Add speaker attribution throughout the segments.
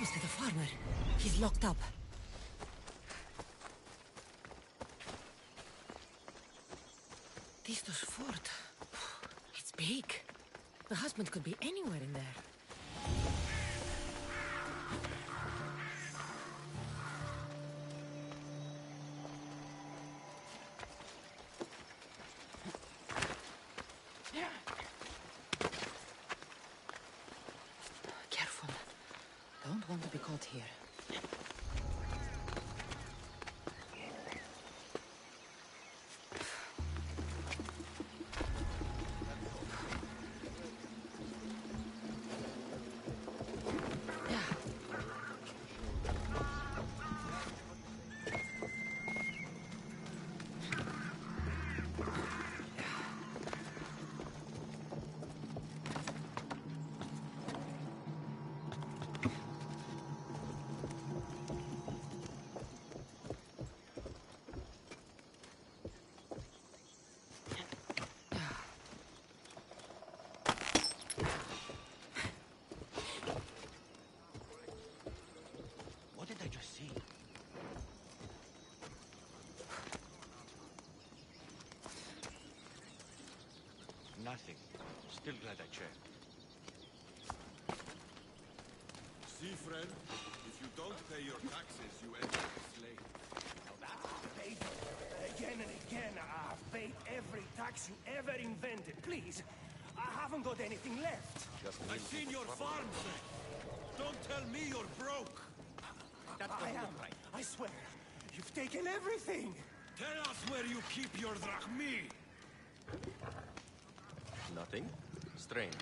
Speaker 1: must be the farmer. He's locked up. Tistos fort. It's big. The husband could be anywhere in there. Careful. Don't want to be caught here.
Speaker 2: Nothing. Still glad I checked.
Speaker 3: See, friend, if you don't pay your taxes, you end up a slave.
Speaker 4: I've paid again and again. I've paid every tax you ever invented. Please, I haven't got anything left.
Speaker 3: I've seen your farm, friend. Don't tell me you're broke.
Speaker 4: I am. I swear. You've taken everything.
Speaker 3: Tell us where you keep your drachmi.
Speaker 2: Nothing? Strange.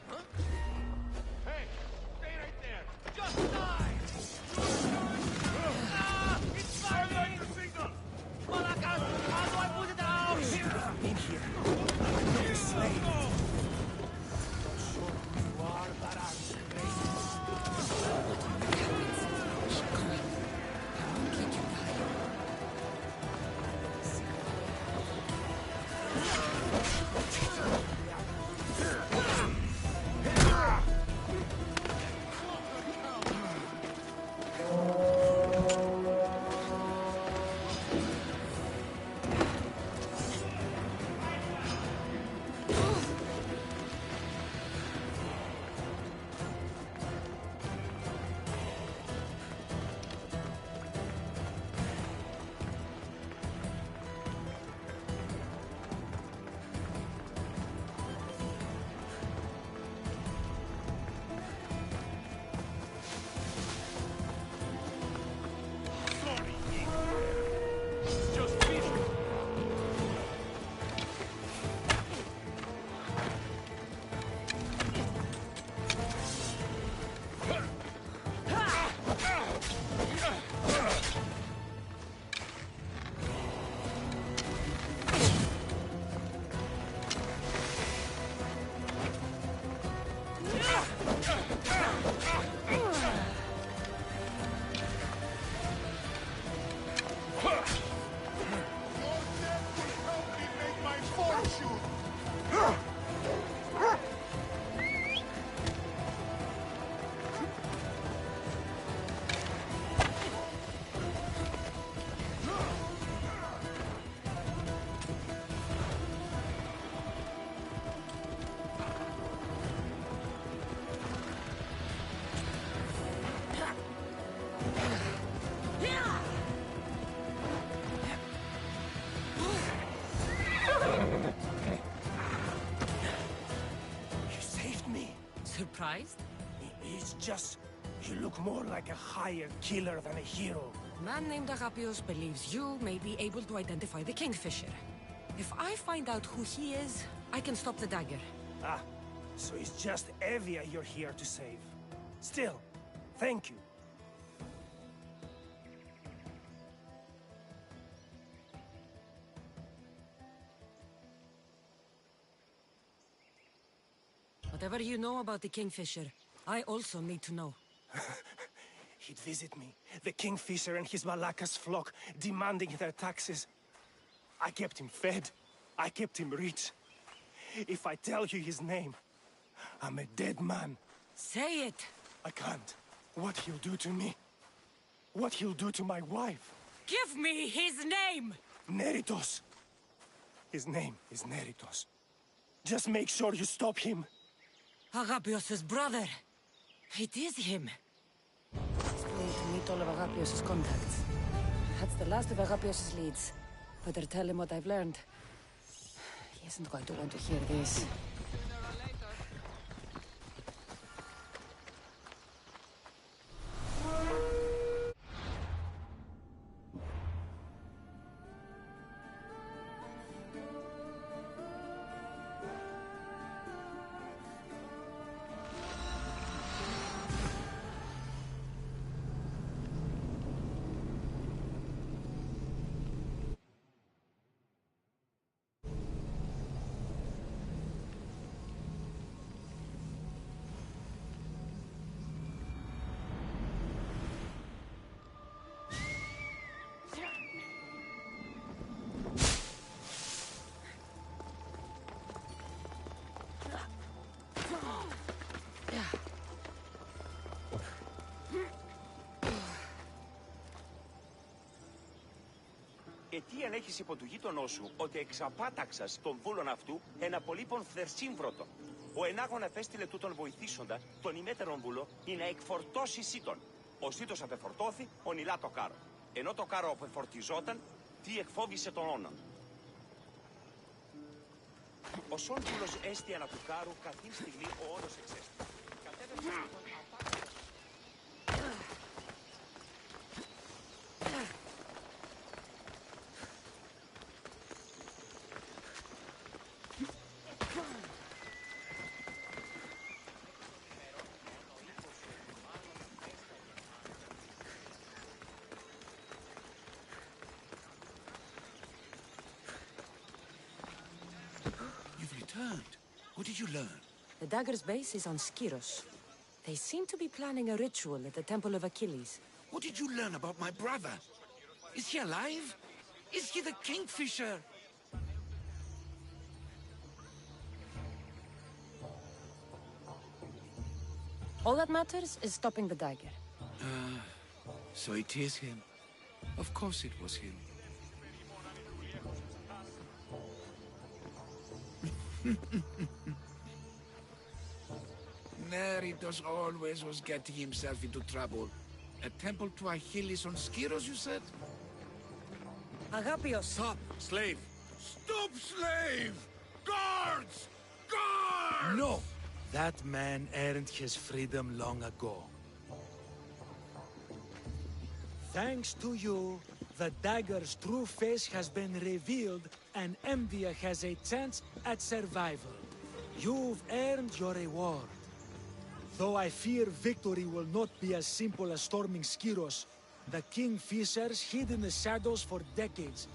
Speaker 2: Huh? Hey! Stay right there! Just die! It's firing! The signal! Malakas! How do I put it out?
Speaker 4: In here. I'm not a slave. Not sure who you are, but I'm
Speaker 1: Surprised?
Speaker 4: It's just... you look more like a hired killer than a hero.
Speaker 1: Man named Agapios believes you may be able to identify the Kingfisher. If I find out who he is, I can stop the dagger.
Speaker 4: Ah, so it's just Evia you're here to save. Still, thank you.
Speaker 1: Whatever you know about the Kingfisher, I also need to know.
Speaker 4: He'd visit me, the Kingfisher and his Malacca's flock, demanding their taxes. I kept him fed. I kept him rich. If I tell you his name, I'm a dead man.
Speaker 1: Say it!
Speaker 4: I can't. What he'll do to me. What he'll do to my wife.
Speaker 1: Give me his name!
Speaker 4: Neritos. His name is Neritos. Just make sure you stop him.
Speaker 1: Agapios' brother. It is him. He's going to meet all of Agapios' contacts. That's the last of Agapios' leads. Better tell him what I've learned. He isn't going to want to hear this.
Speaker 5: Και τι ενέχεις υπό του γείτονό σου, ότι εξαπάταξας τον βούλον αυτού ένα πολύπον φθερσύμβρωτο. Ο ενάγων απέστειλε τούτον βοηθήσοντα, τον ημέτερον βούλο, ή να εκφορτώσει σύτον. Ο σύτος απεφορτώθη, ονειλά το κάρο. Ενώ το κάρο απεφορτιζόταν, τι εκφόβησε τον όνον. Ο σον βούλος έστι ανα του κάρου, καθήν στιγμή ο όνος εξέστη. Κατέβευσε τον απάταξα.
Speaker 3: What did you learn?
Speaker 1: The dagger's base is on Skiros. They seem to be planning a ritual at the Temple of Achilles.
Speaker 3: What did you learn about my brother? Is he alive? Is he the Kingfisher?
Speaker 1: All that matters is stopping the dagger.
Speaker 3: So it is him. Of course it was him. Neritos always was getting himself into trouble. A temple to Achilles on Skiros, you said?
Speaker 1: Agapios!
Speaker 3: Stop, slave! Stop, slave! Guards! Guards!
Speaker 6: No! That man earned his freedom long ago. Thanks to you, the dagger's true face has been revealed and Emvia has a chance at survival. You've earned your reward. Though I fear victory will not be as simple as storming Skiros, the Kingfishers hid in the shadows for decades.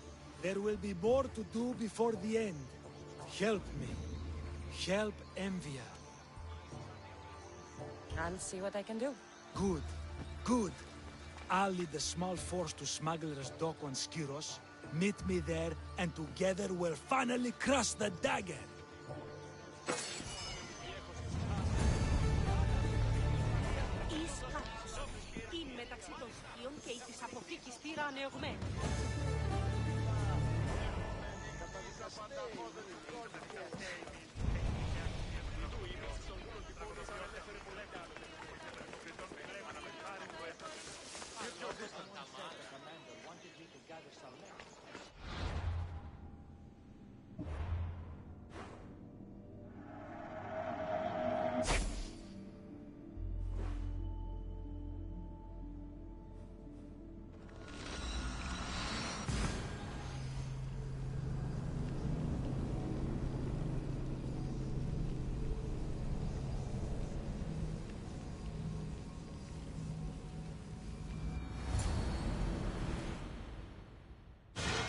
Speaker 6: There will be more to do before the end. Help me. Help Emvia.
Speaker 1: I'll see what I can do.
Speaker 6: Good. Good. I'll lead a small force to Smuggler's Dock on Skiros. Meet me there, and together we'll finally crush the dagger.
Speaker 7: Είναι μεταξύ των σκίων και η της αποθήκης πύρα ανεωγμένη.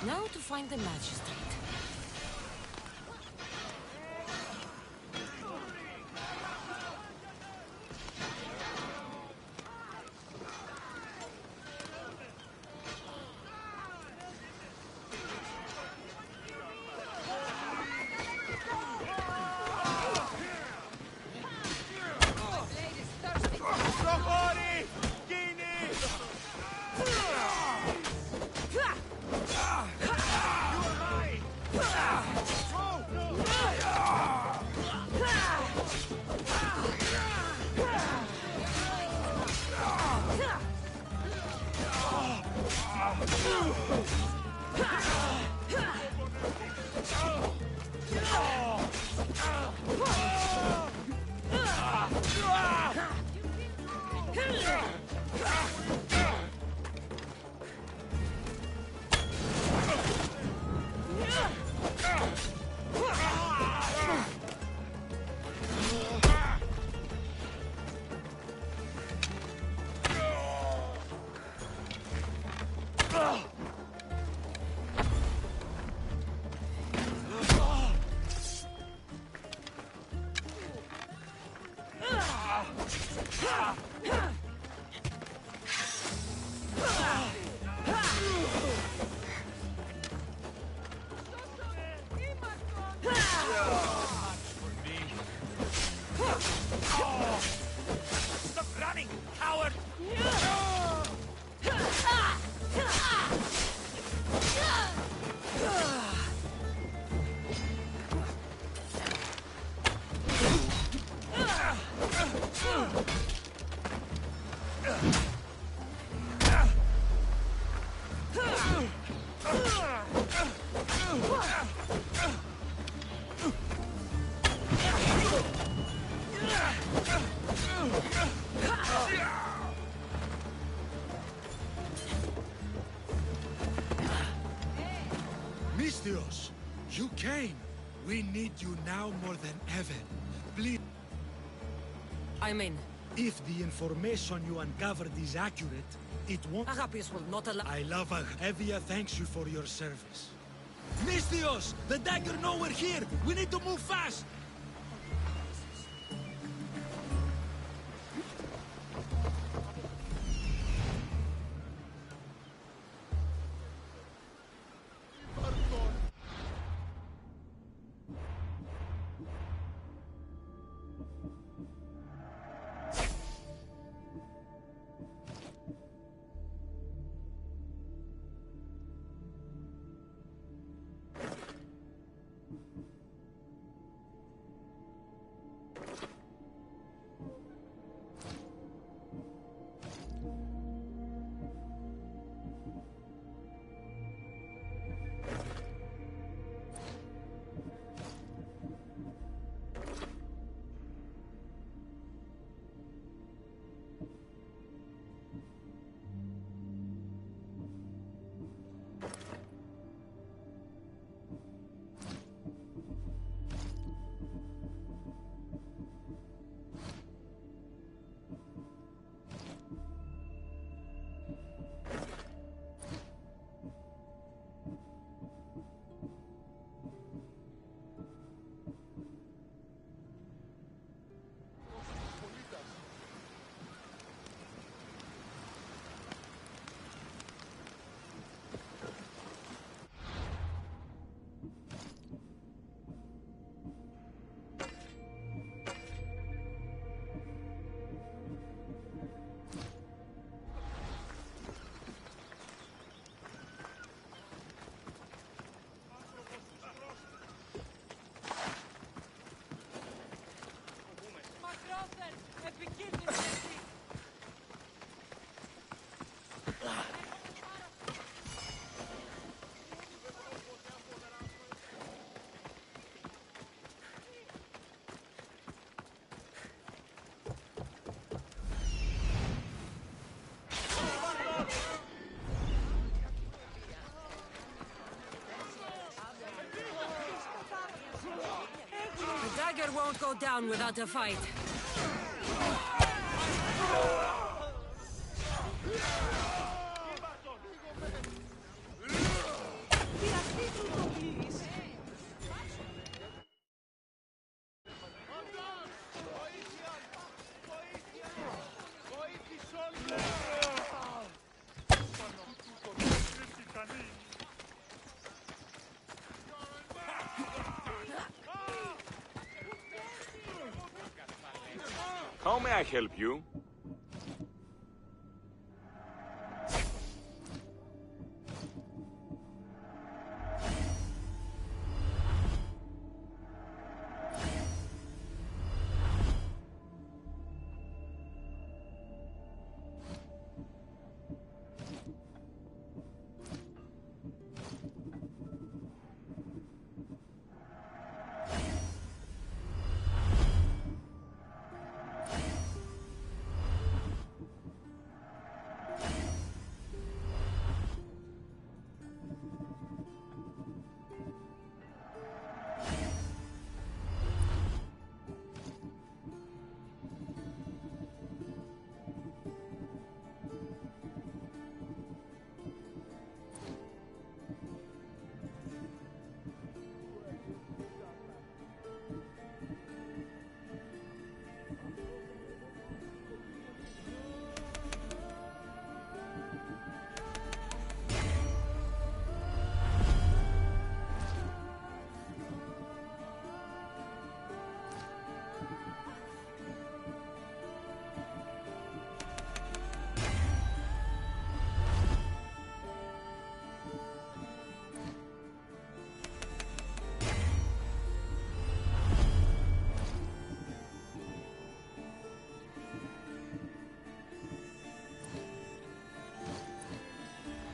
Speaker 1: Now to find the magistrate.
Speaker 6: Misthios, you came. We need you now more than ever. Please.
Speaker 1: I'm in.
Speaker 6: If the information you uncovered is accurate, it won't...
Speaker 1: Agapius will not allow...
Speaker 6: I love Evia thanks you for your service. Misthios! The dagger know we're here! We need to move fast!
Speaker 1: The dagger won't go down without a fight.
Speaker 5: How may I help you?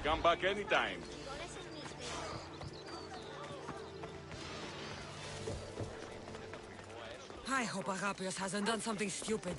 Speaker 5: Come back anytime.
Speaker 1: I hope Agapios hasn't done something stupid.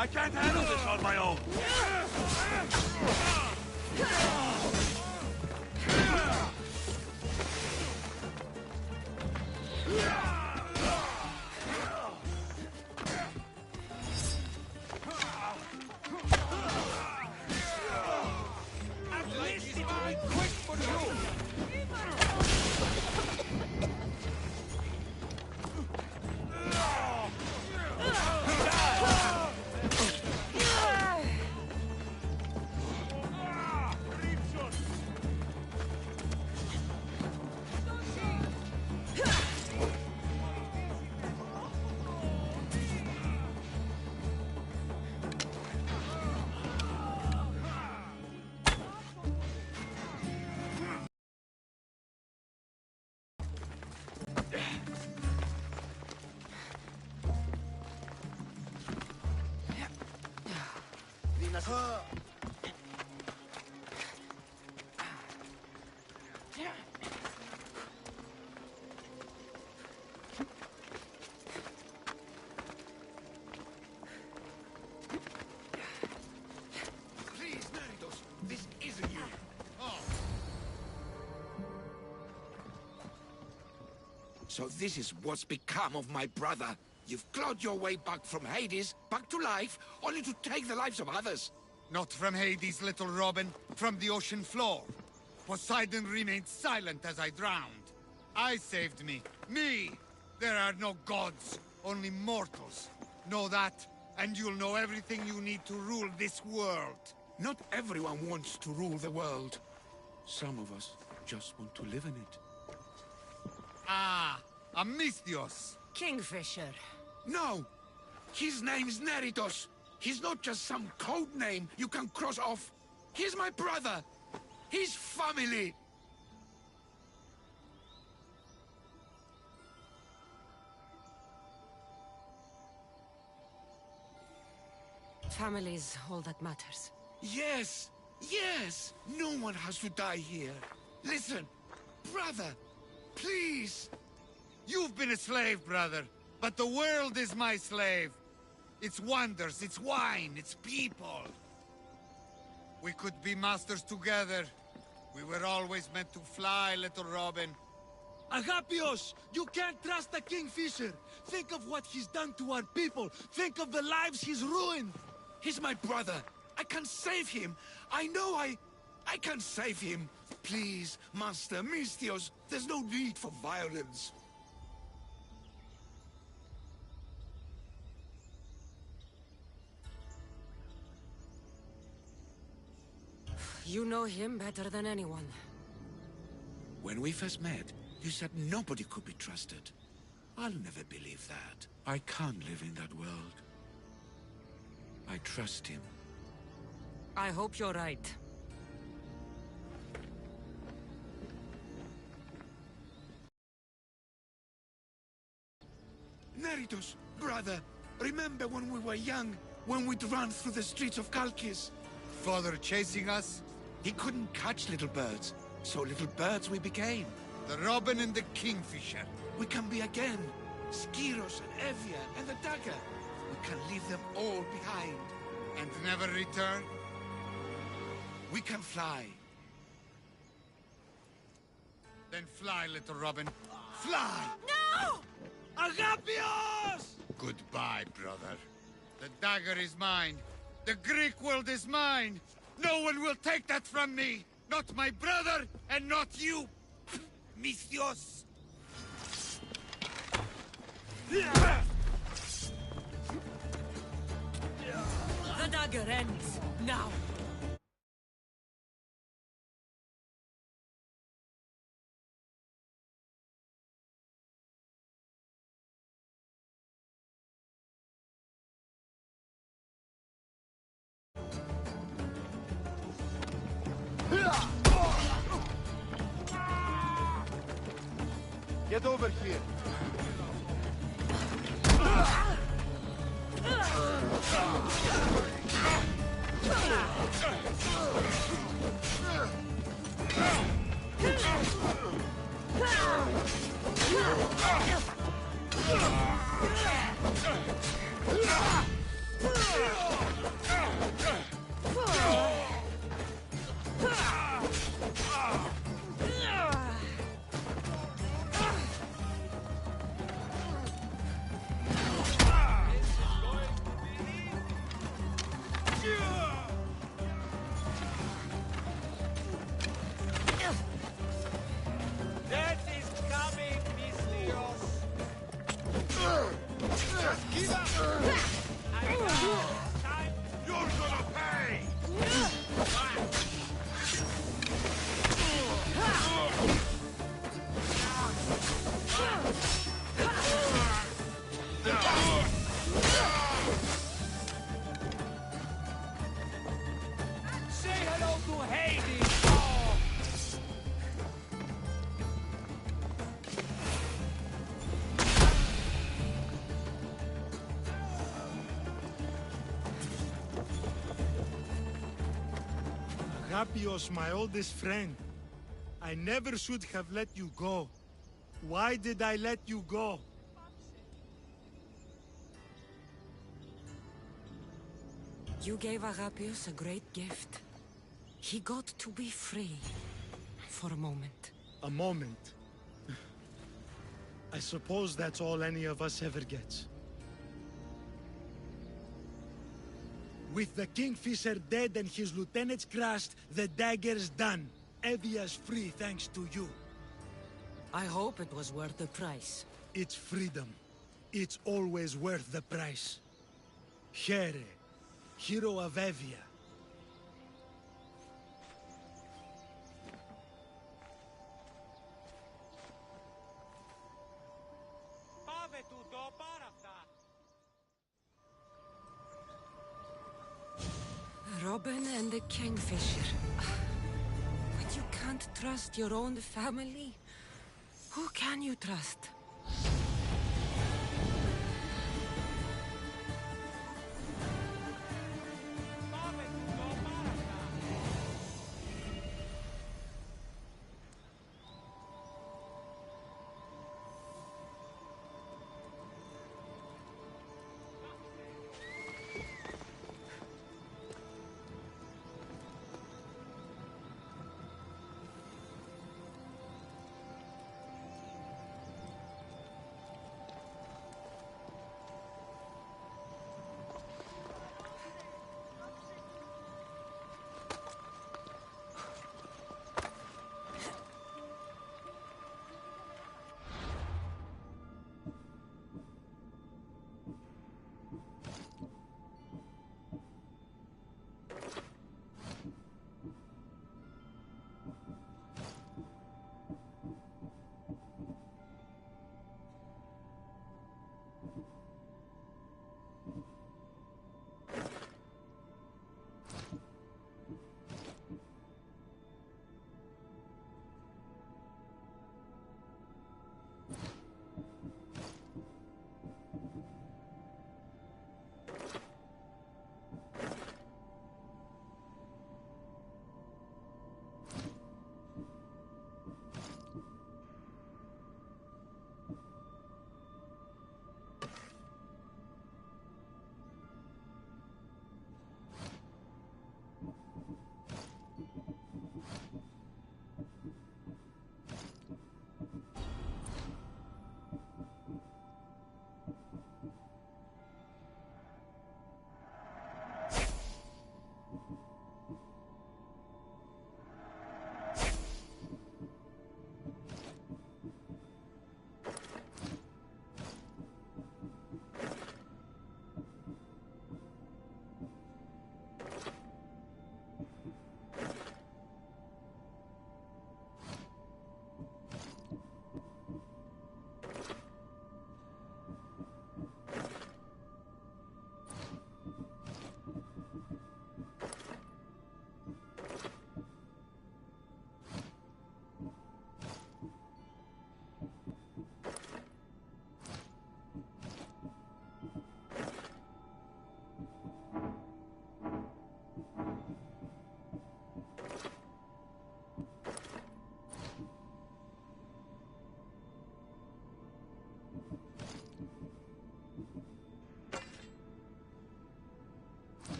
Speaker 2: I can't handle this on my own!
Speaker 3: Please, Neridos, this isn't you. So this is what's become of my brother. You've clawed your way back from Hades, back to life, only to take the lives of others.
Speaker 8: Not from Hades, little Robin, from the ocean floor. Poseidon remained silent as I drowned. I saved me. Me! There are no gods, only mortals. Know that, and you'll know everything you need to rule this world.
Speaker 3: Not everyone wants to rule the world. Some of us just want to live in it.
Speaker 8: Ah, Amisthios.
Speaker 1: Kingfisher.
Speaker 3: No! His name's Neridos. He's not just some code name you can cross off. He's my brother. He's family.
Speaker 1: Family's all that matters.
Speaker 3: Yes, yes. No one has to die here. Listen, brother, please.
Speaker 8: You've been a slave, brother, but the world is my slave. Its wonders, its wine, its people. We could be masters together. We were always meant to fly, little Robin.
Speaker 6: Agapios! You can't trust the Kingfisher! Think of what he's done to our people! Think of the lives he's ruined!
Speaker 3: He's my brother. I can save him. I know I can save him. Please, Master Misthios, there's no need for violence.
Speaker 1: You know him better than anyone.
Speaker 3: When we first met, you said nobody could be trusted. I'll never believe that. I can't live in that world. I trust him.
Speaker 1: I hope you're right.
Speaker 3: Spiritus, brother, remember when we were young, when we'd run through the streets of Kalkis?
Speaker 8: Father chasing us?
Speaker 3: He couldn't catch little birds, so little birds we became.
Speaker 8: The robin and the kingfisher.
Speaker 3: We can be again. Skiros and Evia and the dagger. We can leave them all behind.
Speaker 8: And never return?
Speaker 3: We can fly.
Speaker 8: Then fly, little robin. Fly!
Speaker 7: No!
Speaker 6: Agapios!
Speaker 8: Goodbye, brother. The dagger is mine. The Greek world is mine. No one will take that from me. Not my brother, and not you. Mythios.
Speaker 1: The dagger ends now.
Speaker 2: Get over here. Death is coming, Mythios. Give up. Time. You're gonna pay. Say hello to Hades. Oh.
Speaker 6: Agapios, my oldest friend. I never should have let you go. Why did I let you go?
Speaker 1: You gave Agapios a great gift. He got to be free. For a moment.
Speaker 6: A moment. I suppose that's all any of us ever gets. With the Kingfisher dead and his lieutenants crushed, the dagger's done. Evia's free thanks to you.
Speaker 1: I hope it was worth the price.
Speaker 6: It's freedom. It's always worth the price. Here, hero of Evia.
Speaker 2: Πάμε τούτο, πάρα αυτά.
Speaker 1: Robin and the Kingfisher. But you can't trust your own family. Who can you trust?
Speaker 2: Πάμε τούτο, πάρα αυτά.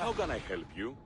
Speaker 5: How can I help you?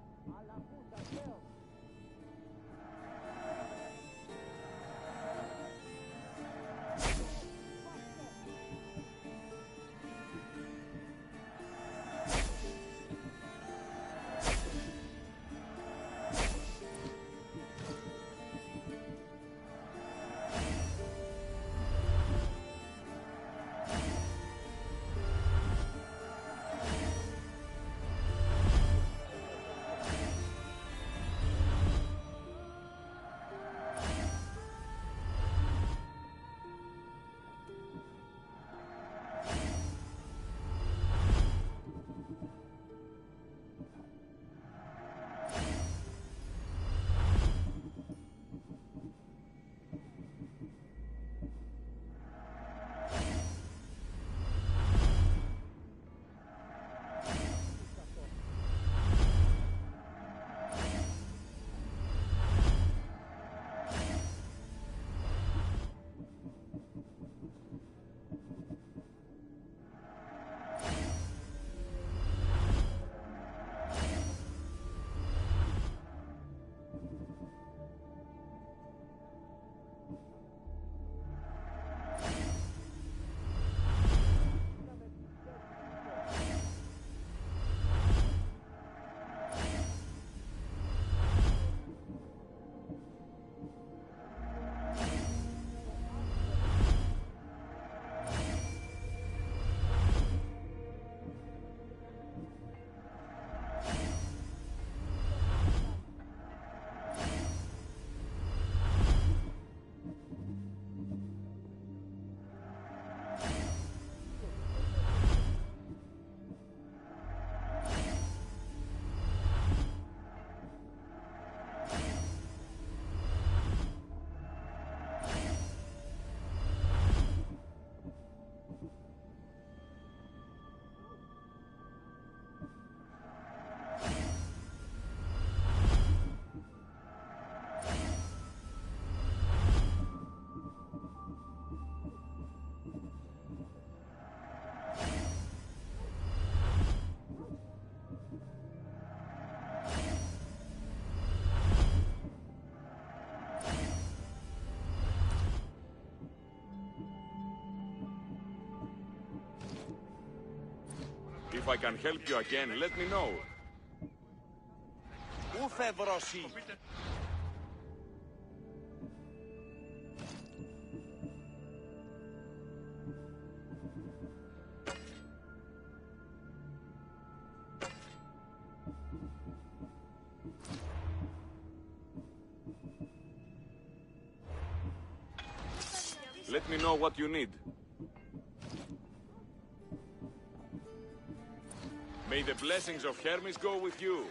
Speaker 5: If I can help you again, let me know.
Speaker 2: Πού φευρώσει?
Speaker 5: Let me know what you need. May the blessings of Hermes go with you.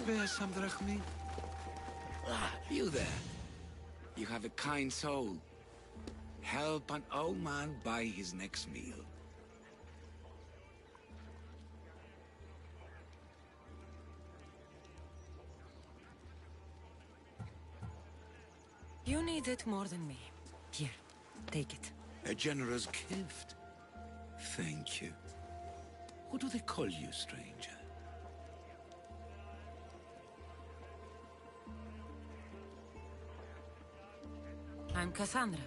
Speaker 3: spare some drachmi? Ah, you there. You have a kind soul. Help an old man buy his next meal.
Speaker 1: You need it more than me. Here, take it.
Speaker 3: A generous gift. Thank you. What do they call you, stranger?
Speaker 1: I'm Cassandra.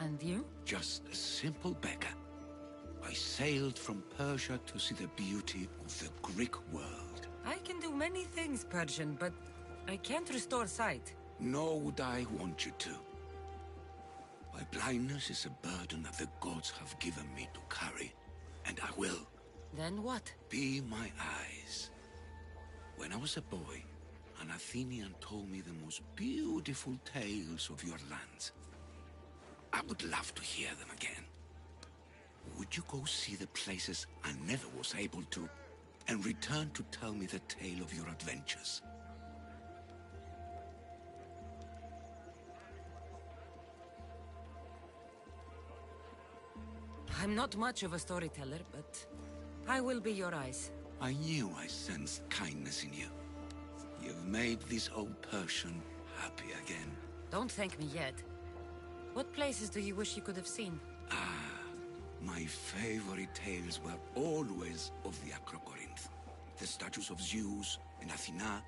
Speaker 1: And you?
Speaker 3: Just a simple beggar. I sailed from Persia to see the beauty of the Greek world.
Speaker 1: I can do many things, Persian, but I can't restore sight.
Speaker 3: Nor would I want you to. My blindness is a burden that the gods have given me to carry, and I will.
Speaker 1: Then what?
Speaker 3: Be my eyes. When I was a boy, an Athenian told me the most beautiful tales of your lands. I would love to hear them again. Would you go see the places I never was able to, and return to tell me the tale of your adventures?
Speaker 1: I'm not much of a storyteller, but I will be your eyes.
Speaker 3: I knew I sensed kindness in you. You've made this old Persian happy again.
Speaker 1: Don't thank me yet. What places do you wish you could have seen?
Speaker 3: My favorite tales were always of the Acrocorinth. The statues of Zeus in Athena,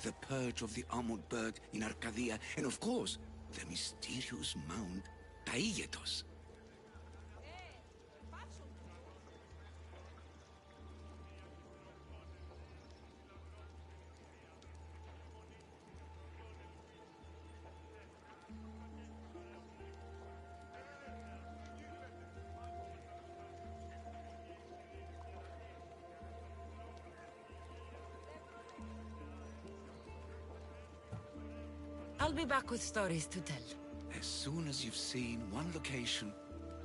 Speaker 3: the perch of the armored bird in Arcadia, and of course, the mysterious mound Taigetos.
Speaker 1: I'll be back with stories to tell.
Speaker 3: As soon as you've seen one location,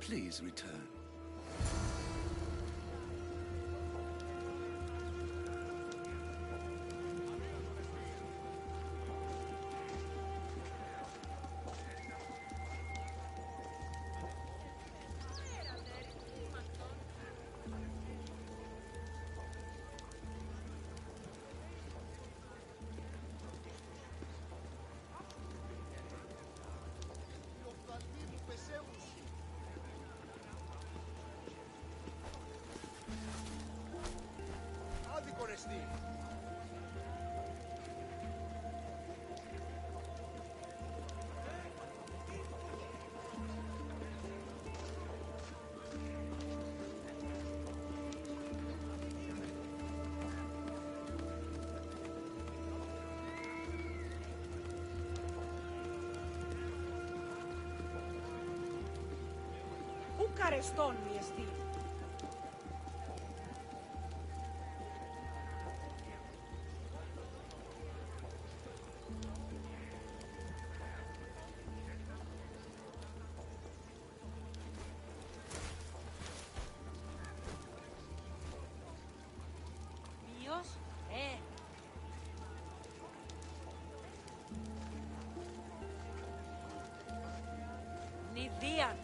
Speaker 3: please return.
Speaker 7: Πού καρεστών μη εστί. Μείος, Νηδίαν.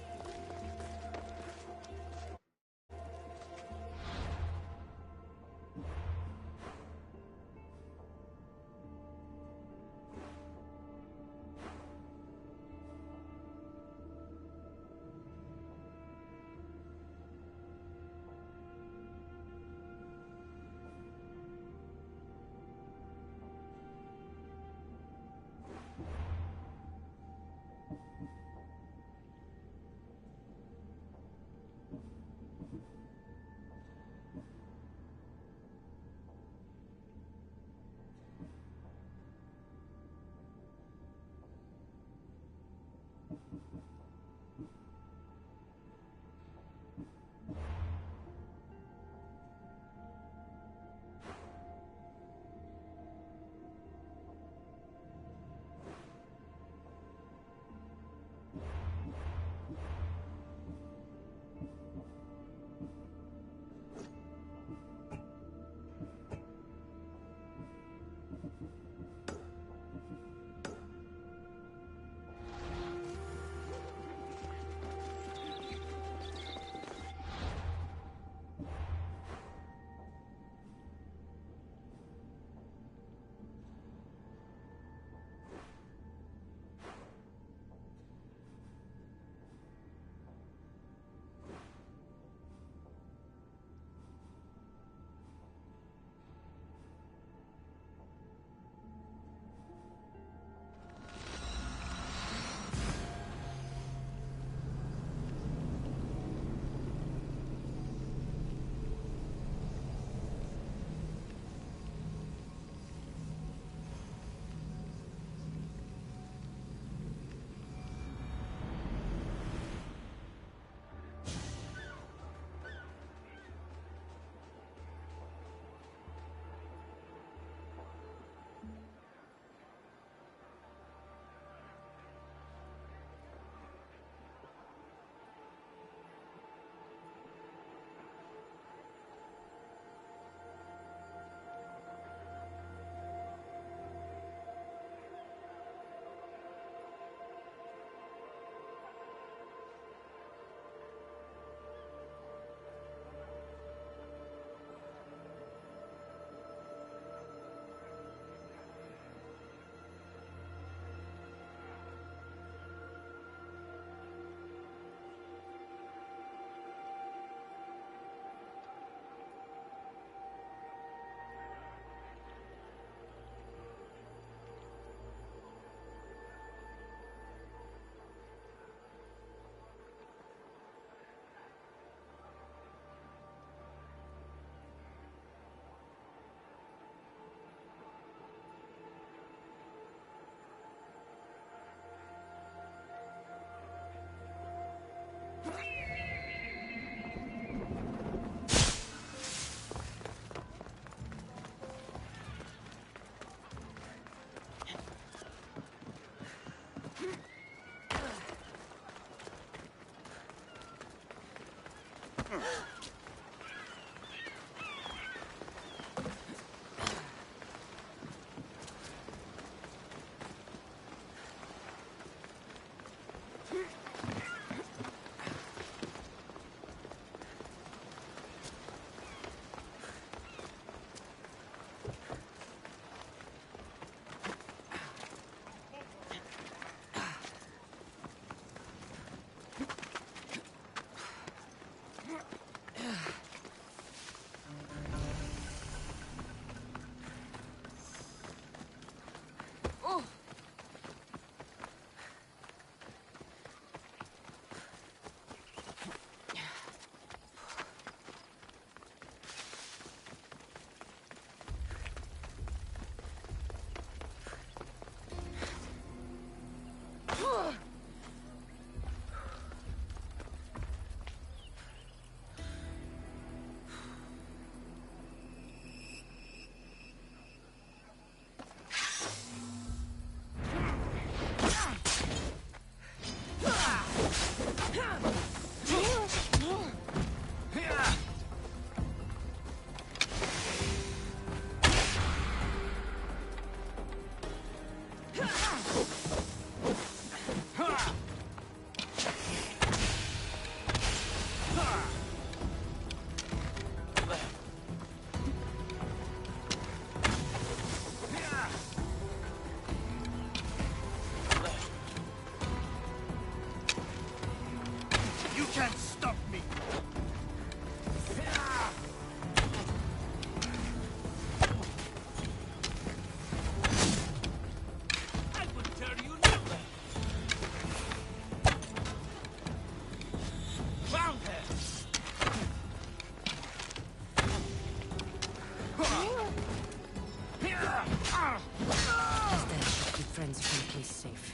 Speaker 1: Athens frankly safe.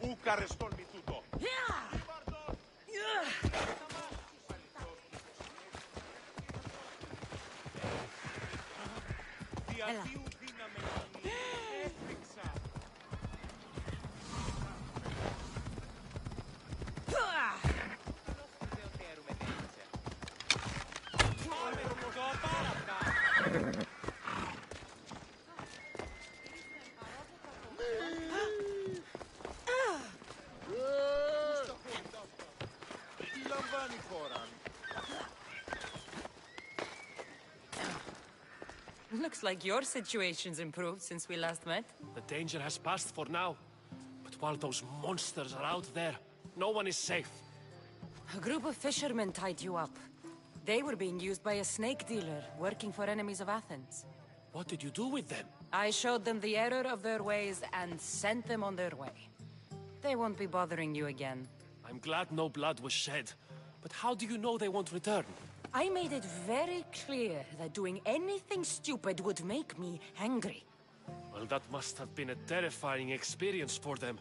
Speaker 5: Ου καρεστόν μη τούτο. Διαδίου δύναμε έφτιαξα.
Speaker 1: Looks like your situation's improved since we last met.
Speaker 4: The danger has passed for now. But while those monsters are out there, no one is safe.
Speaker 1: A group of fishermen tied you up. They were being used by a snake dealer working for enemies of Athens.
Speaker 4: What did you do with them?
Speaker 1: I showed them the error of their ways and sent them on their way. They won't be bothering you again.
Speaker 4: I'm glad no blood was shed. But how do you know they won't return?
Speaker 1: I made it very clear that doing anything stupid would make me angry.
Speaker 4: Well, that must have been a terrifying experience for them.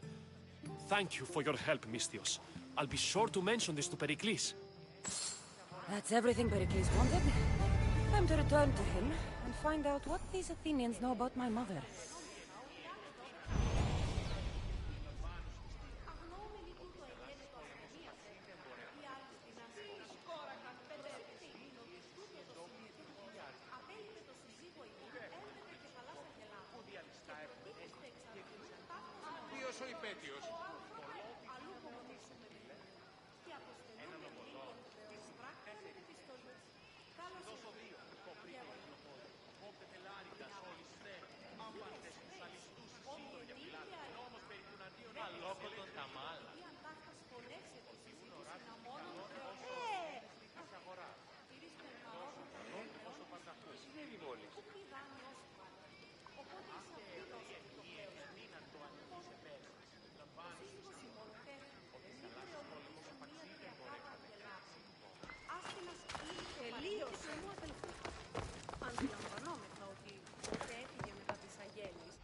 Speaker 4: Thank you for your help, Mystios. I'll be sure to mention this to Pericles.
Speaker 1: That's everything Pericles wanted. Time to return to him and find out what these Athenians know about my mother.
Speaker 5: Ποιος ο υπέτειος?
Speaker 7: Αντιλαμβανόμεθα ότι ποτέ έφυγε μετά τις αγέλεις.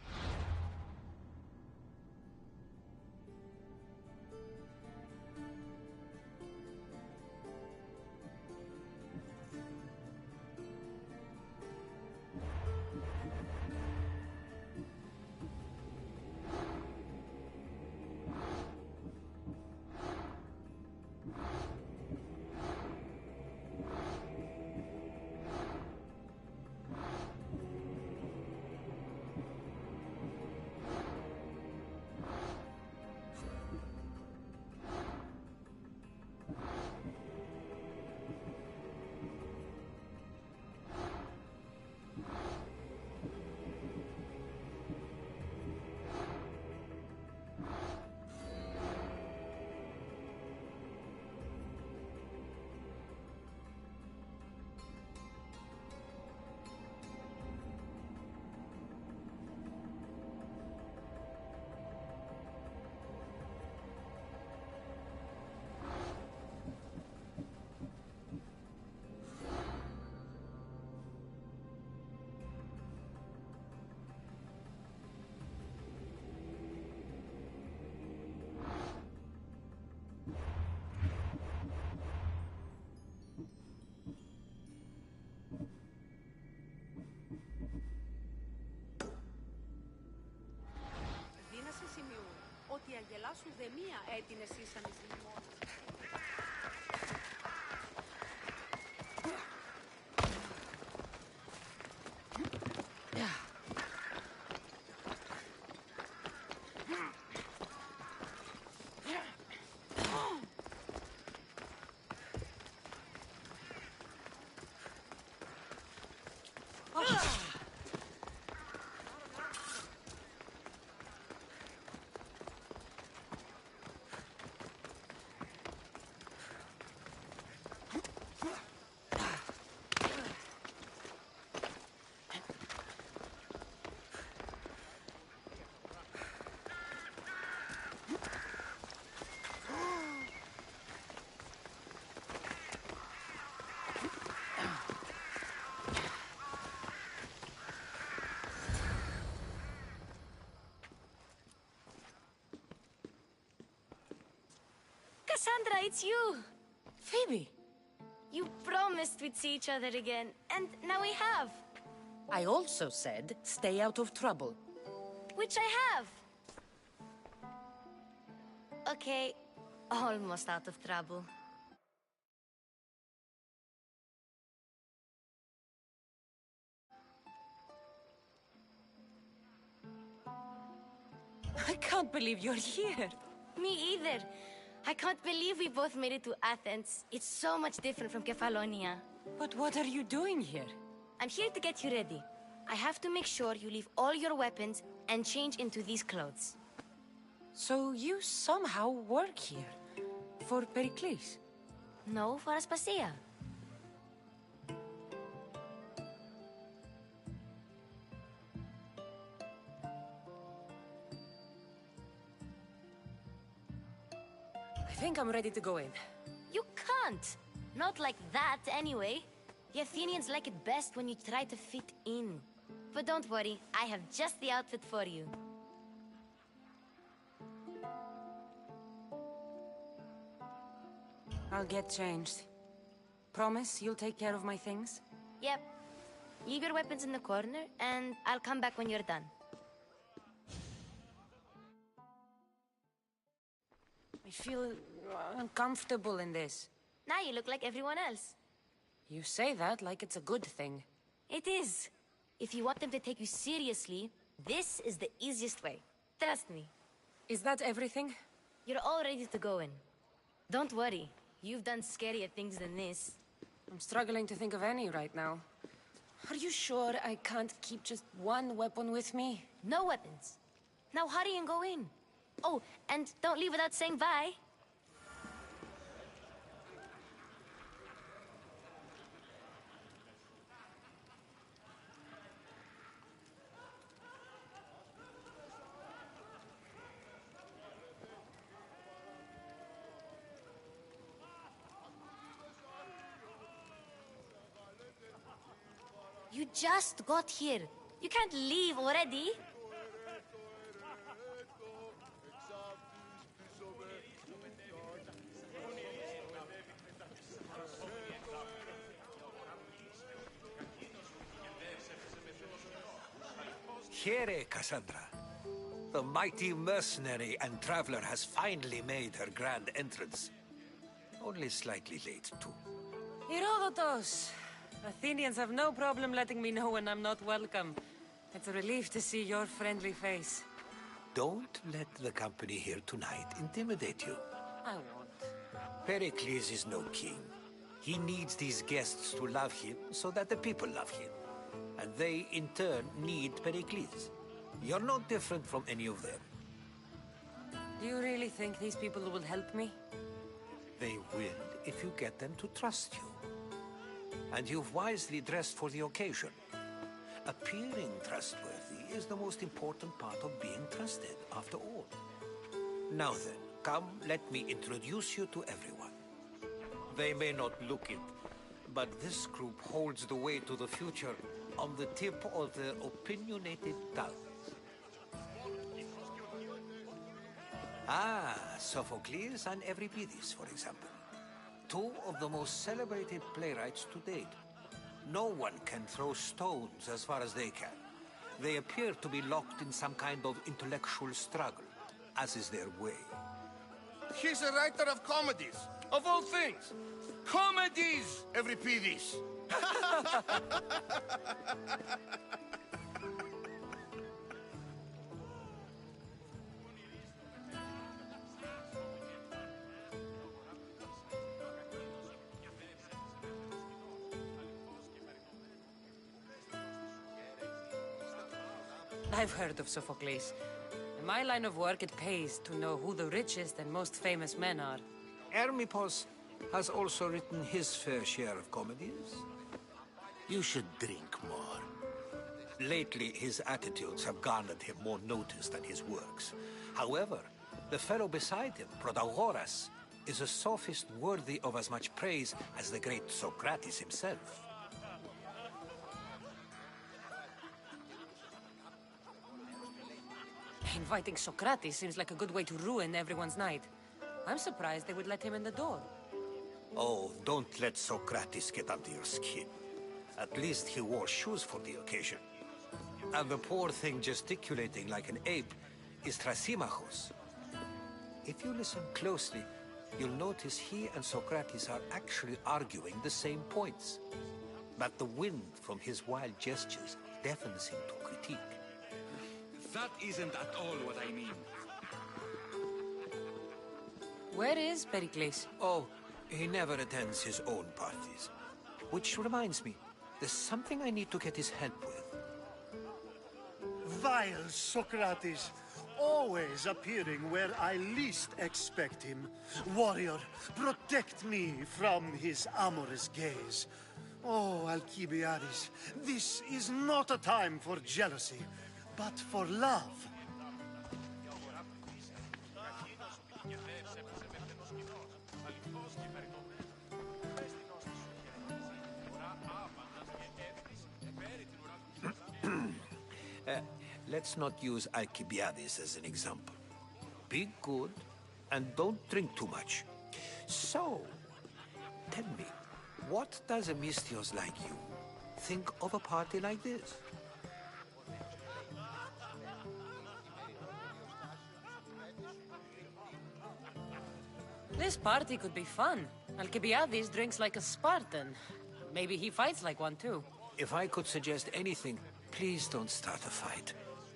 Speaker 7: Ότι η αγελά σου δε μία έτεινες ήσαν εις λιμόνες.
Speaker 9: Cassandra, it's you!
Speaker 1: Phoebe!
Speaker 9: You promised we'd see each other again, and now we have.
Speaker 1: I also said, stay out of trouble.
Speaker 9: Which I have. Okay, almost out of trouble.
Speaker 1: I can't believe you're here.
Speaker 9: Me either. I can't believe we both made it to Athens. It's so much different from Kefalonia.
Speaker 1: But what are you doing here?
Speaker 9: I'm here to get you ready. I have to make sure you leave all your weapons and change into these clothes.
Speaker 1: So you somehow work here? For Pericles?
Speaker 9: No, for Aspasia.
Speaker 1: I think I'm ready to go in.
Speaker 9: You can't! Not like that, anyway. The Athenians like it best when you try to fit in. But don't worry, I have just the outfit for you.
Speaker 1: I'll get changed. Promise you'll take care of my things?
Speaker 9: Yep. Leave your weapons in the corner, and I'll come back when you're done.
Speaker 1: I feel uncomfortable in this.
Speaker 9: Now you look like everyone else.
Speaker 1: You say that like it's a good thing.
Speaker 9: It is. If you want them to take you seriously, this is the easiest way. Trust me.
Speaker 1: Is that everything?
Speaker 9: You're all ready to go in. Don't worry. You've done scarier things than this.
Speaker 1: I'm struggling to think of any right now. Are you sure I can't keep just one weapon with me?
Speaker 9: No weapons. Now hurry and go in. Oh, and don't leave without saying bye. You just got here. You can't leave already.
Speaker 10: Here, Cassandra. The mighty mercenary and traveler has finally made her grand entrance. Only slightly late, too.
Speaker 1: Herodotos! Athenians have no problem letting me know when I'm not welcome. It's a relief to see your friendly face.
Speaker 10: Don't let the company here tonight intimidate you.
Speaker 1: I won't.
Speaker 10: Pericles is no king. He needs these guests to love him so that the people love him. And they, in turn, need Pericles. You're no different from any of them.
Speaker 1: Do you really think these people will help me?
Speaker 10: They will if you get them to trust you. And you've wisely dressed for the occasion. Appearing trustworthy is the most important part of being trusted, after all. Now then, come, let me introduce you to everyone. They may not look it, but this group holds the way to the future on the tip of their opinionated tongues. Ah, Sophocles and Euripides, for example. Two of the most celebrated playwrights to date. No one can throw stones as far as they can. They appear to be locked in some kind of intellectual struggle, as is their way.
Speaker 2: He's a writer of comedies, of all things. Comedies, Euripides.
Speaker 1: I've heard of Sophocles. In my line of work, it pays to know who the richest and most famous men are.
Speaker 10: Hermippos has also written his fair share of comedies.
Speaker 3: You should drink more.
Speaker 10: Lately, his attitudes have garnered him more notice than his works. However, the fellow beside him, Protagoras, is a sophist worthy of as much praise as the great Socrates himself.
Speaker 1: Inviting Socrates seems like a good way to ruin everyone's night. I'm surprised they would let him in the door.
Speaker 10: Oh, don't let Socrates get under your skin. At least he wore shoes for the occasion. And the poor thing gesticulating like an ape is Thrasymachos. If you listen closely, you'll notice he and Socrates are actually arguing the same points. But the wind from his wild gestures deafens him to critique.
Speaker 3: That isn't at all what I mean.
Speaker 1: Where is Pericles?
Speaker 10: Oh, he never attends his own parties. Which reminds me, there's something I need to get his help with.
Speaker 11: Vile Socrates, always appearing where I least expect him. Warrior, protect me from his amorous gaze. Oh, Alcibiades, this is not a time for jealousy, but for love.
Speaker 10: Let's not use Alcibiades as an example. Be good, and don't drink too much. So, tell me, what does a Mystios like you think of a party like this?
Speaker 1: This party could be fun. Alcibiades drinks like a Spartan. Maybe he fights like one too.
Speaker 10: If I could suggest anything, please don't start a fight.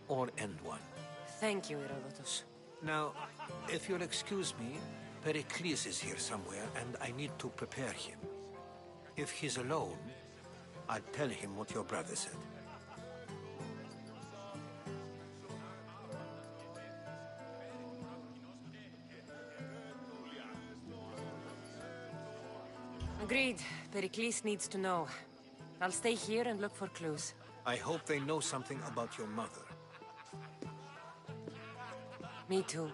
Speaker 10: Or end one.
Speaker 1: Thank you, Herodotus.
Speaker 10: Now, if you'll excuse me, Pericles is here somewhere, and I need to prepare him. If he's alone, I'll tell him what your brother said.
Speaker 1: Agreed. Pericles needs to know. I'll stay here and look for clues.
Speaker 10: I hope they know something about your mother.
Speaker 1: Me too.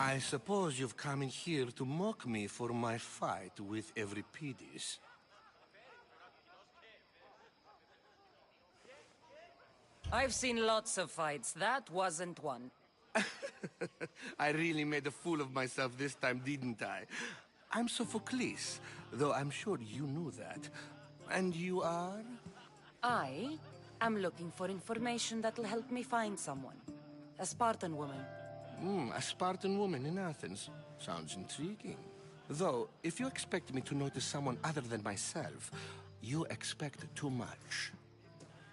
Speaker 2: I suppose you've come in here to mock me for my fight with Euripides.
Speaker 1: I've seen lots of fights. That wasn't one.
Speaker 2: I really made a fool of myself this time, didn't I? I'm Sophocles, though I'm sure you knew that. And you are?
Speaker 1: I am looking for information that'll help me find someone. A Spartan woman.
Speaker 2: A Spartan woman in Athens. Sounds intriguing. Though, if you expect me to notice someone other than myself, you expect too much.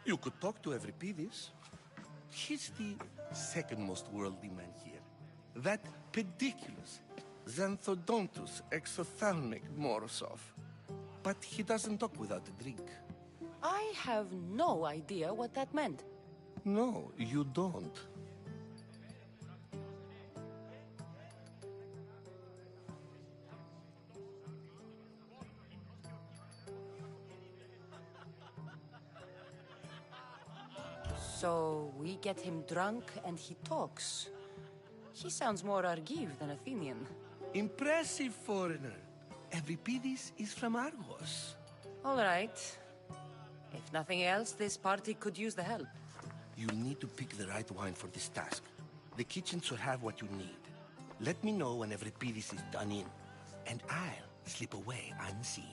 Speaker 2: You could talk to Euripides. He's the second most worldly man here. That pediculous, xanthodontus exophthalmic Morosov. But he doesn't talk without a drink.
Speaker 1: I have no idea what that meant.
Speaker 2: No, you don't.
Speaker 1: So we get him drunk and he talks. He sounds more Argive than Athenian.
Speaker 2: Impressive foreigner. Euripides is from Argos.
Speaker 1: All right. If nothing else, this party could use the help.
Speaker 2: You'll need to pick the right wine for this task. The kitchen should have what you need. Let me know when Euripides is done in, and I'll slip away unseen.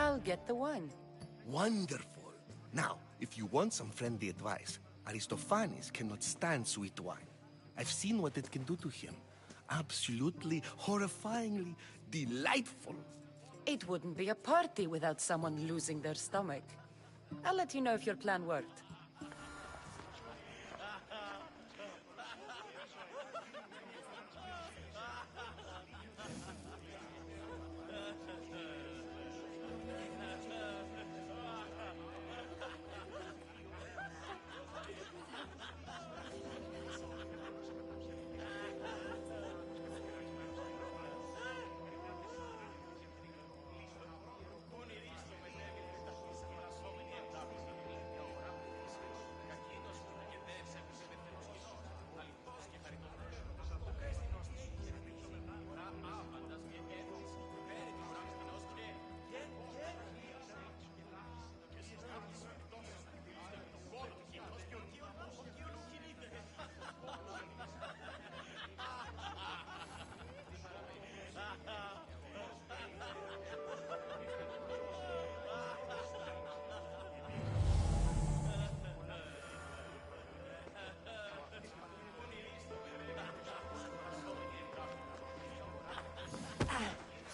Speaker 1: I'll get the wine.
Speaker 2: Wonderful. Now, if you want some friendly advice, Aristophanes cannot stand sweet wine. I've seen what it can do to him. Absolutely, horrifyingly delightful.
Speaker 1: It wouldn't be a party without someone losing their stomach. I'll let you know if your plan worked.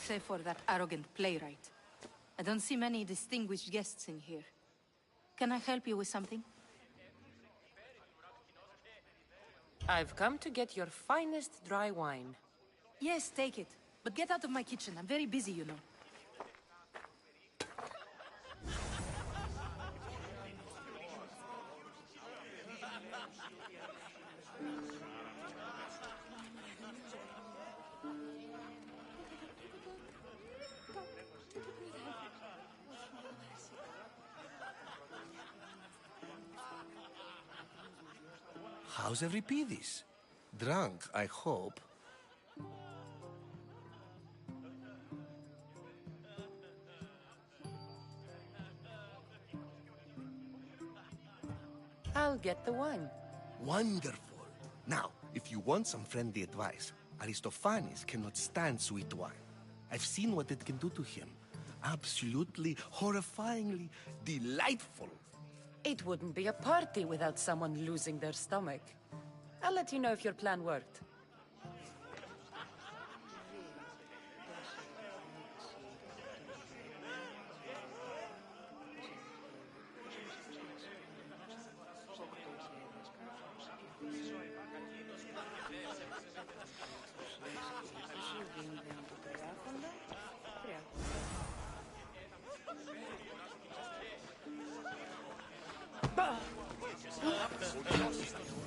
Speaker 12: Save for that arrogant playwright. I don't see many distinguished guests in here. Can I help you with something?
Speaker 1: I've come to get your finest dry wine.
Speaker 12: Yes, take it. But get out of my kitchen. I'm very busy, you know.
Speaker 2: How's Euripides? Drunk, I hope.
Speaker 1: I'll get the wine.
Speaker 2: Wonderful. Now, if you want some friendly advice, Aristophanes cannot stand sweet wine. I've seen what it can do to him. Absolutely, horrifyingly delightful.
Speaker 1: It wouldn't be a party without someone losing their stomach. I'll let you know if your plan worked.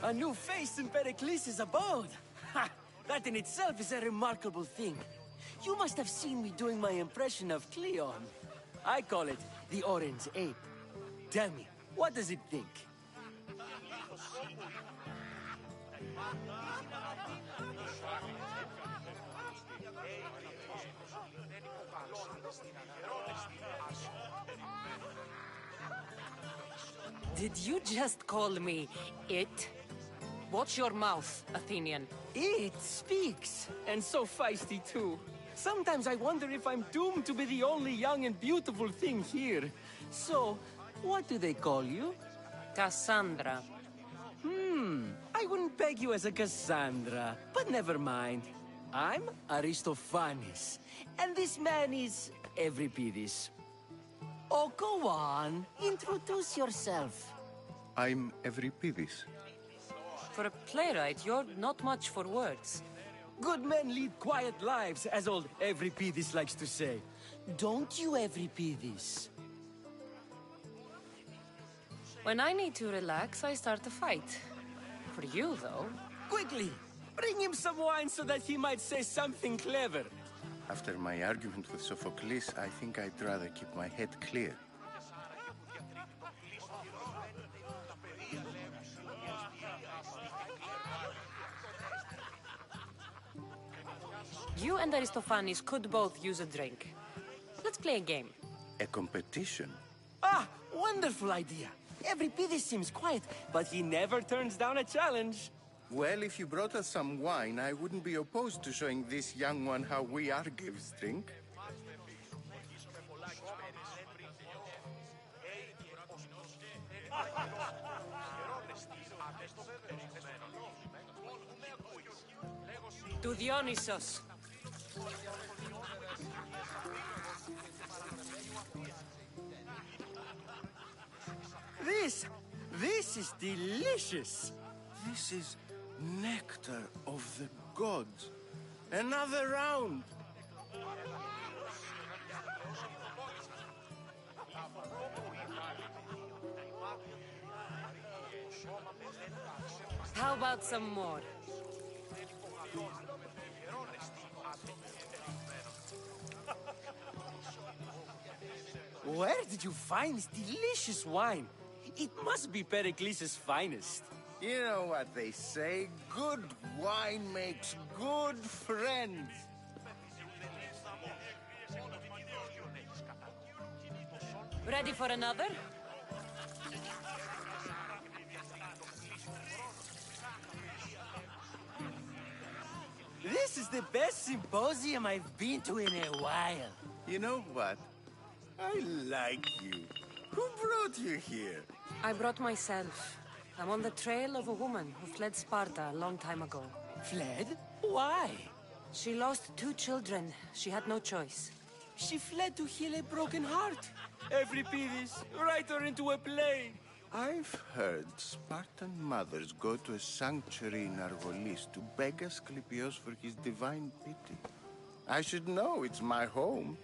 Speaker 13: A new face in Pericles' abode! Ha! That in itself is a remarkable thing. You must have seen me doing my impression of Cleon. I call it the Orange Ape. Tell me, What does it think?
Speaker 1: Did you just call me it? Watch your mouth, Athenian.
Speaker 13: It speaks, and so feisty too. Sometimes I wonder if I'm doomed to be the only young and beautiful thing here. So, what do they call you?
Speaker 1: Cassandra.
Speaker 13: I wouldn't peg you as a Cassandra, but never mind. I'm Aristophanes, and this man is Euripides. Oh, go on. Introduce yourself.
Speaker 14: I'm Euripides.
Speaker 1: For a playwright, you're not much for words.
Speaker 13: Good men lead quiet lives, as old Euripides likes to say. Don't you, Euripides?
Speaker 1: When I need to relax, I start a fight. For you, though...
Speaker 13: Quickly! Bring him some wine so that he might say something clever.
Speaker 14: After my argument with Sophocles, I think I'd rather keep my head clear.
Speaker 1: You and Aristophanes could both use a drink. Let's play a game.
Speaker 14: A competition?
Speaker 13: Ah, wonderful idea. Euripides seems quiet, but he never turns down a challenge.
Speaker 14: Well, if you brought us some wine, I wouldn't be opposed to showing this young one how we Argives drink.
Speaker 1: To Dionysos.
Speaker 13: This is delicious.
Speaker 14: This is nectar of the gods. Another round.
Speaker 1: How about some more?
Speaker 13: Where did you find this delicious wine? It must be Pericles' finest.
Speaker 14: You know what they say, good wine makes good friends.
Speaker 1: Ready for another?
Speaker 13: This is the best symposium I've been to in a while.
Speaker 14: You know what? I like you. Who brought you here?
Speaker 1: I brought myself. I'm on the trail of a woman who fled Sparta a long time ago.
Speaker 13: Fled? Why?
Speaker 1: She lost 2 children. She had no choice.
Speaker 13: She fled to heal a broken heart. Euripides, write her into a play.
Speaker 14: I've heard Spartan mothers go to a sanctuary in Argolis to beg Asclepios for his divine pity. I should know, it's my home.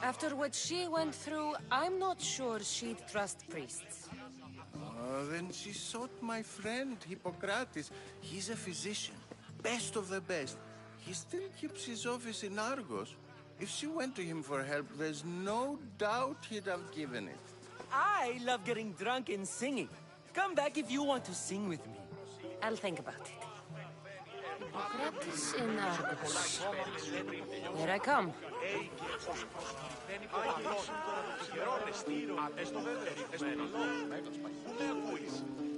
Speaker 1: After what she went through, I'm not sure she'd trust priests.
Speaker 14: Oh, then she sought my friend, Hippocrates. He's a physician, best of the best. He still keeps his office in Argos. If she went to him for help, there's no doubt he'd have given it.
Speaker 13: I love getting drunk and singing. Come back if you want to sing with me.
Speaker 1: I'll think about it. Hippocrates in Argos. Here I come.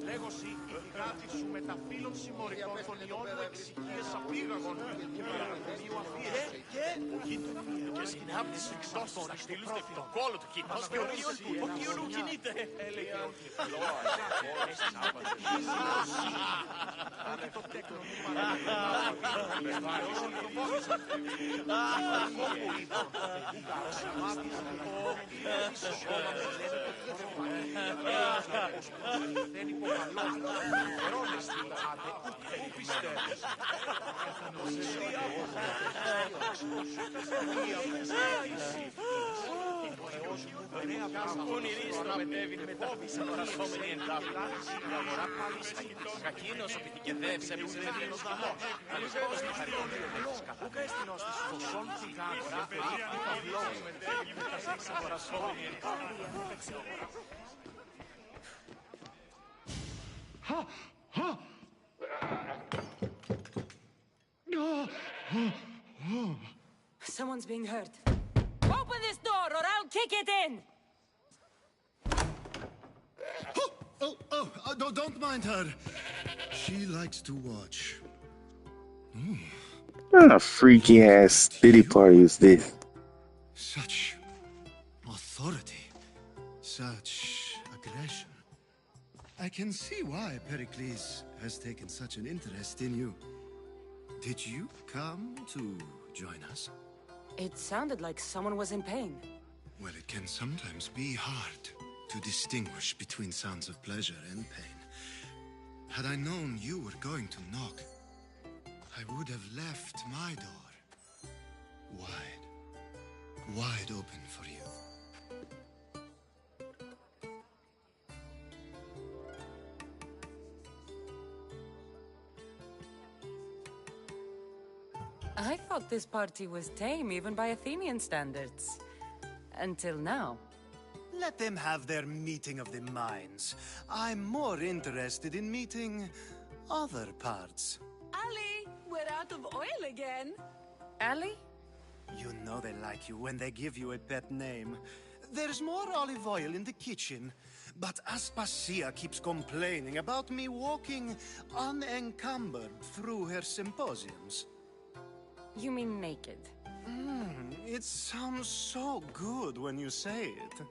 Speaker 4: Λέγω σοι, η θυγάτη σου με τα φύλλων συμμορικών των ιών μου εξοικίες απήγαγων και παραδομίου αφίεση. Ο γείτον και συνάπτης εκδόσεις να στείλουν στο κόλο του κοινός και ο Κιουνού κινείται. Έλεγε ότι ότι το τέκνο μου δεν υποκαλώ, ερώνες τυλάτε, πού πιστεύεις.
Speaker 5: Πονηρής το μετέβην με τα πίσα παρασόμενη εντάφη. Η αγορά πάλιστα, κακίνος οπιτικεδεύς έπισε με δίνος κοινός. Καλυβέρος τη χαριτονία. Ούκα εστινός της φωσών θυγάτρα, ή παυλός μετέβην με τα πίσα παρασόμενη εντάφη.
Speaker 1: Someone's being hurt. Open this door or I'll kick it in!
Speaker 11: No, don't mind her. She likes to watch.
Speaker 15: What kind of freaky ass diddy party is this?
Speaker 11: Such authority. Such aggression. I can see why Pericles has taken such an interest in you. Did you come to join us?
Speaker 1: It sounded like someone was in pain.
Speaker 11: Well, it can sometimes be hard to distinguish between sounds of pleasure and pain. Had I known you were going to knock, I would have left my door wide open for you.
Speaker 1: I thought this party was tame even by Athenian standards. Until now.
Speaker 11: Let them have their meeting of the minds. I'm more interested in meeting other parts.
Speaker 7: Ali, we're out of oil again.
Speaker 1: Ali?
Speaker 11: You know they like you when they give you a pet name. There's more olive oil in the kitchen, but Aspasia keeps complaining about me walking unencumbered through her symposiums.
Speaker 1: You mean naked?
Speaker 11: It sounds so good when you say it.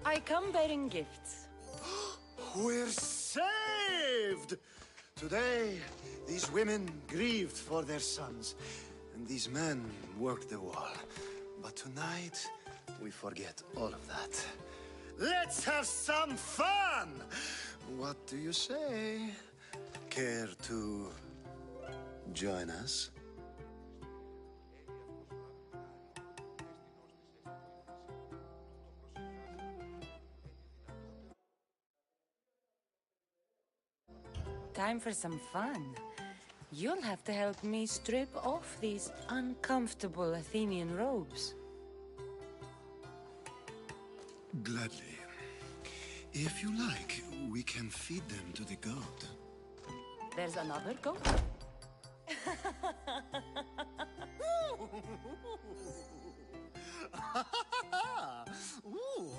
Speaker 1: I come bearing gifts.
Speaker 11: We're saved! Today, these women grieved for their sons, and these men worked the wall. But tonight, we forget all of that. Let's have some fun! What do you say? Care to join us?
Speaker 1: Time for some fun. You'll have to help me strip off these uncomfortable Athenian robes.
Speaker 11: Gladly. If you like, we can feed them to the goat.
Speaker 1: There's another goat?
Speaker 11: Ooh.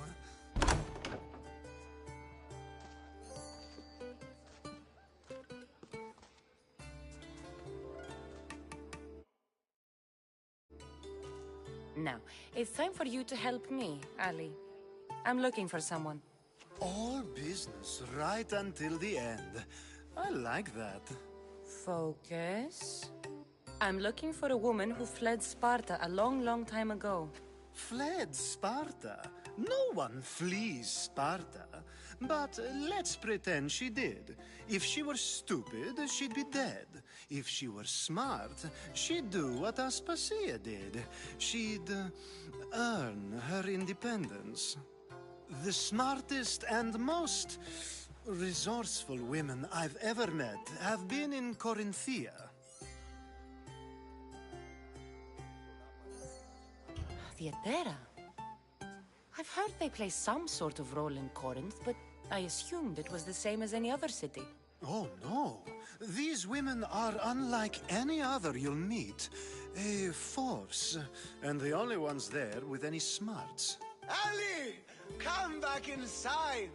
Speaker 1: Now, it's time for you to help me, Ali. I'm looking for someone.
Speaker 11: All business right until the end. I like that.
Speaker 1: Focus. I'm looking for a woman who fled Sparta a long, long time ago.
Speaker 11: Fled Sparta? No one flees Sparta. But let's pretend she did. If she were stupid, she'd be dead. If she were smart, she'd do what Aspasia did. She'd earn her independence. The smartest and most resourceful women I've ever met have been in Corinthia.
Speaker 1: Theatera. I've heard they play some sort of role in Corinth, but I assumed it was the same as any other city.
Speaker 11: Oh, no. These women are unlike any other you'll meet. A force, and the only ones there with any smarts.
Speaker 16: Ali! Come back inside!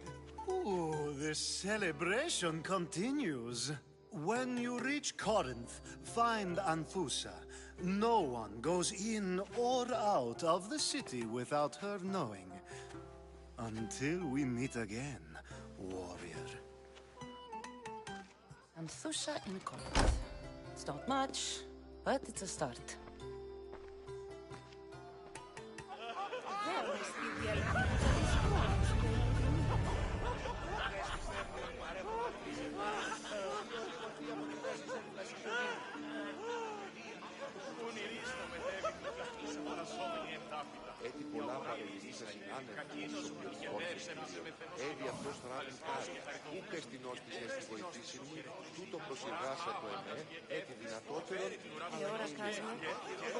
Speaker 11: Ooh, the celebration continues. When you reach Corinth, find Anfusa. No one goes in or out of the city without her knowing. Until we meet again, warrior.
Speaker 1: Anthusha in Corinth. It's not much, but it's a start.
Speaker 2: Έτσι πολλά παρελθήσα συνάνευ, Έβη αυτός θράμεν κάτι, ούκ εστινός της έστι βοηθήσιν μου, τούτο προσυγάσα το εμέ, έτι δυνατότερον,
Speaker 12: E ora casa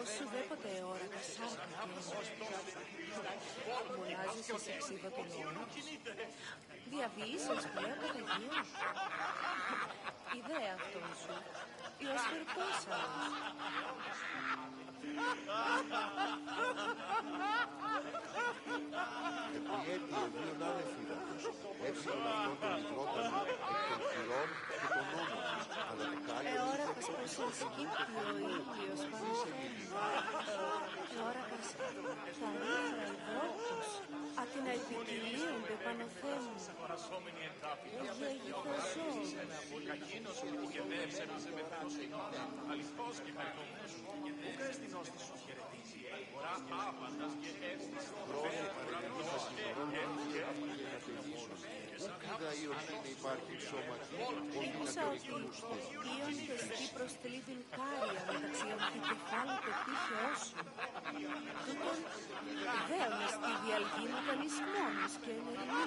Speaker 1: Όσουδέποτε όρακα σάρκα και μονάζεις εσύ ξύδα των ώμων. Διαβείς ως πλέον καταγείο. Ιδέα αυτόν σου. Ιος περπόσαλος.
Speaker 17: Επιέτη ευίων άνεφιδατος, έψιλον αυτόν τον υδρότανο, εκ των χειρών και των νόμων, αλλά το κάλλιο
Speaker 1: Εώρακας πως ενσκύπτει ο ήλιος πάνω σε μένα. Εώρακας τα ρίχρα υδρότος, απ' να επικοινίονται πάνω θέμου. Γεγιθοζών.
Speaker 5: Κακίνος που γεννεύσε να σε μεθανοσυνότα, αληθώς και χαριτωμένος σου, που καις την όστη σου χαιρετήσει, φορά άπαντας και εύστης,
Speaker 17: πρόσωπα ρεγνήσα συγχρόνων και να τελείσουν. Ούκ είδα η ορχήνη υπάρχει σώματι, όλοι να περικλούστε.
Speaker 1: Ήοντες τι προστελείδουν κάρια μεταξύ αμφικεφάλου πετύχεώς σου. Τούτον δέονες τη διαλγίνου κανείς μόνος και ενεργεί.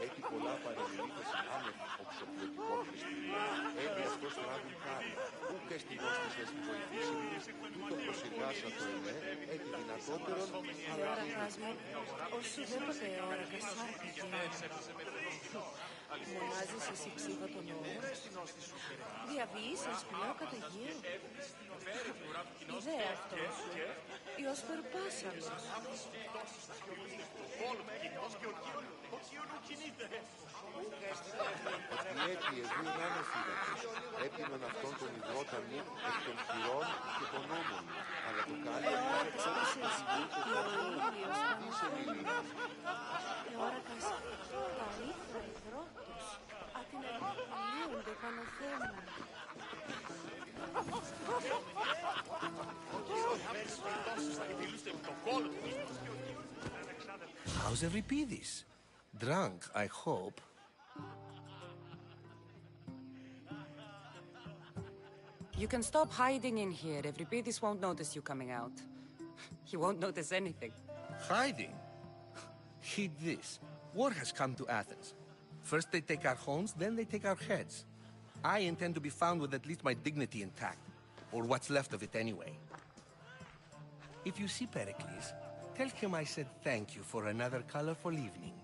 Speaker 17: Έχει πολλά παρεμιλήθες άνευ οξοπλωτικών χριστιανών. Έδι αυτός τράβουν χάρη. Ούκ εστιν όστισες τη βοηθήσει. Τούτο προσυργάσα το εμέ, έχει δυνατότερον, αλλά
Speaker 1: Εώρακας μου, όσουδέποτε εώρακα σάρκα και μονάζεις εσύ ξύδα των ώμων. Διαβείς ως πλέον καταγείο. Ιδέα αυτόν σου. Ιος περπόσαλος.
Speaker 17: Επιέτη ευίων άνεφιδατος, έπινον αυτόν τον υδρότανο, εκ των χειρών και των νόμων, αλλά το κάλλιο
Speaker 1: Εώρακας πως ενσκύπτει ο ήλιος πάνω σε μένα. Εώρακας τα ρίχρα υδρότος, απ' να επικοινίονται πάνω θέμου.
Speaker 2: How's Euripides? Drunk, I hope.
Speaker 1: You can stop hiding in here. Euripides won't notice you coming out. He won't notice anything.
Speaker 2: Hiding? Heed this. War has come to Athens. First they take our homes, then they take our heads. I intend to be found with at least my dignity intact. Or what's left of it anyway. If you see Pericles, tell him I said thank you for another colorful evening.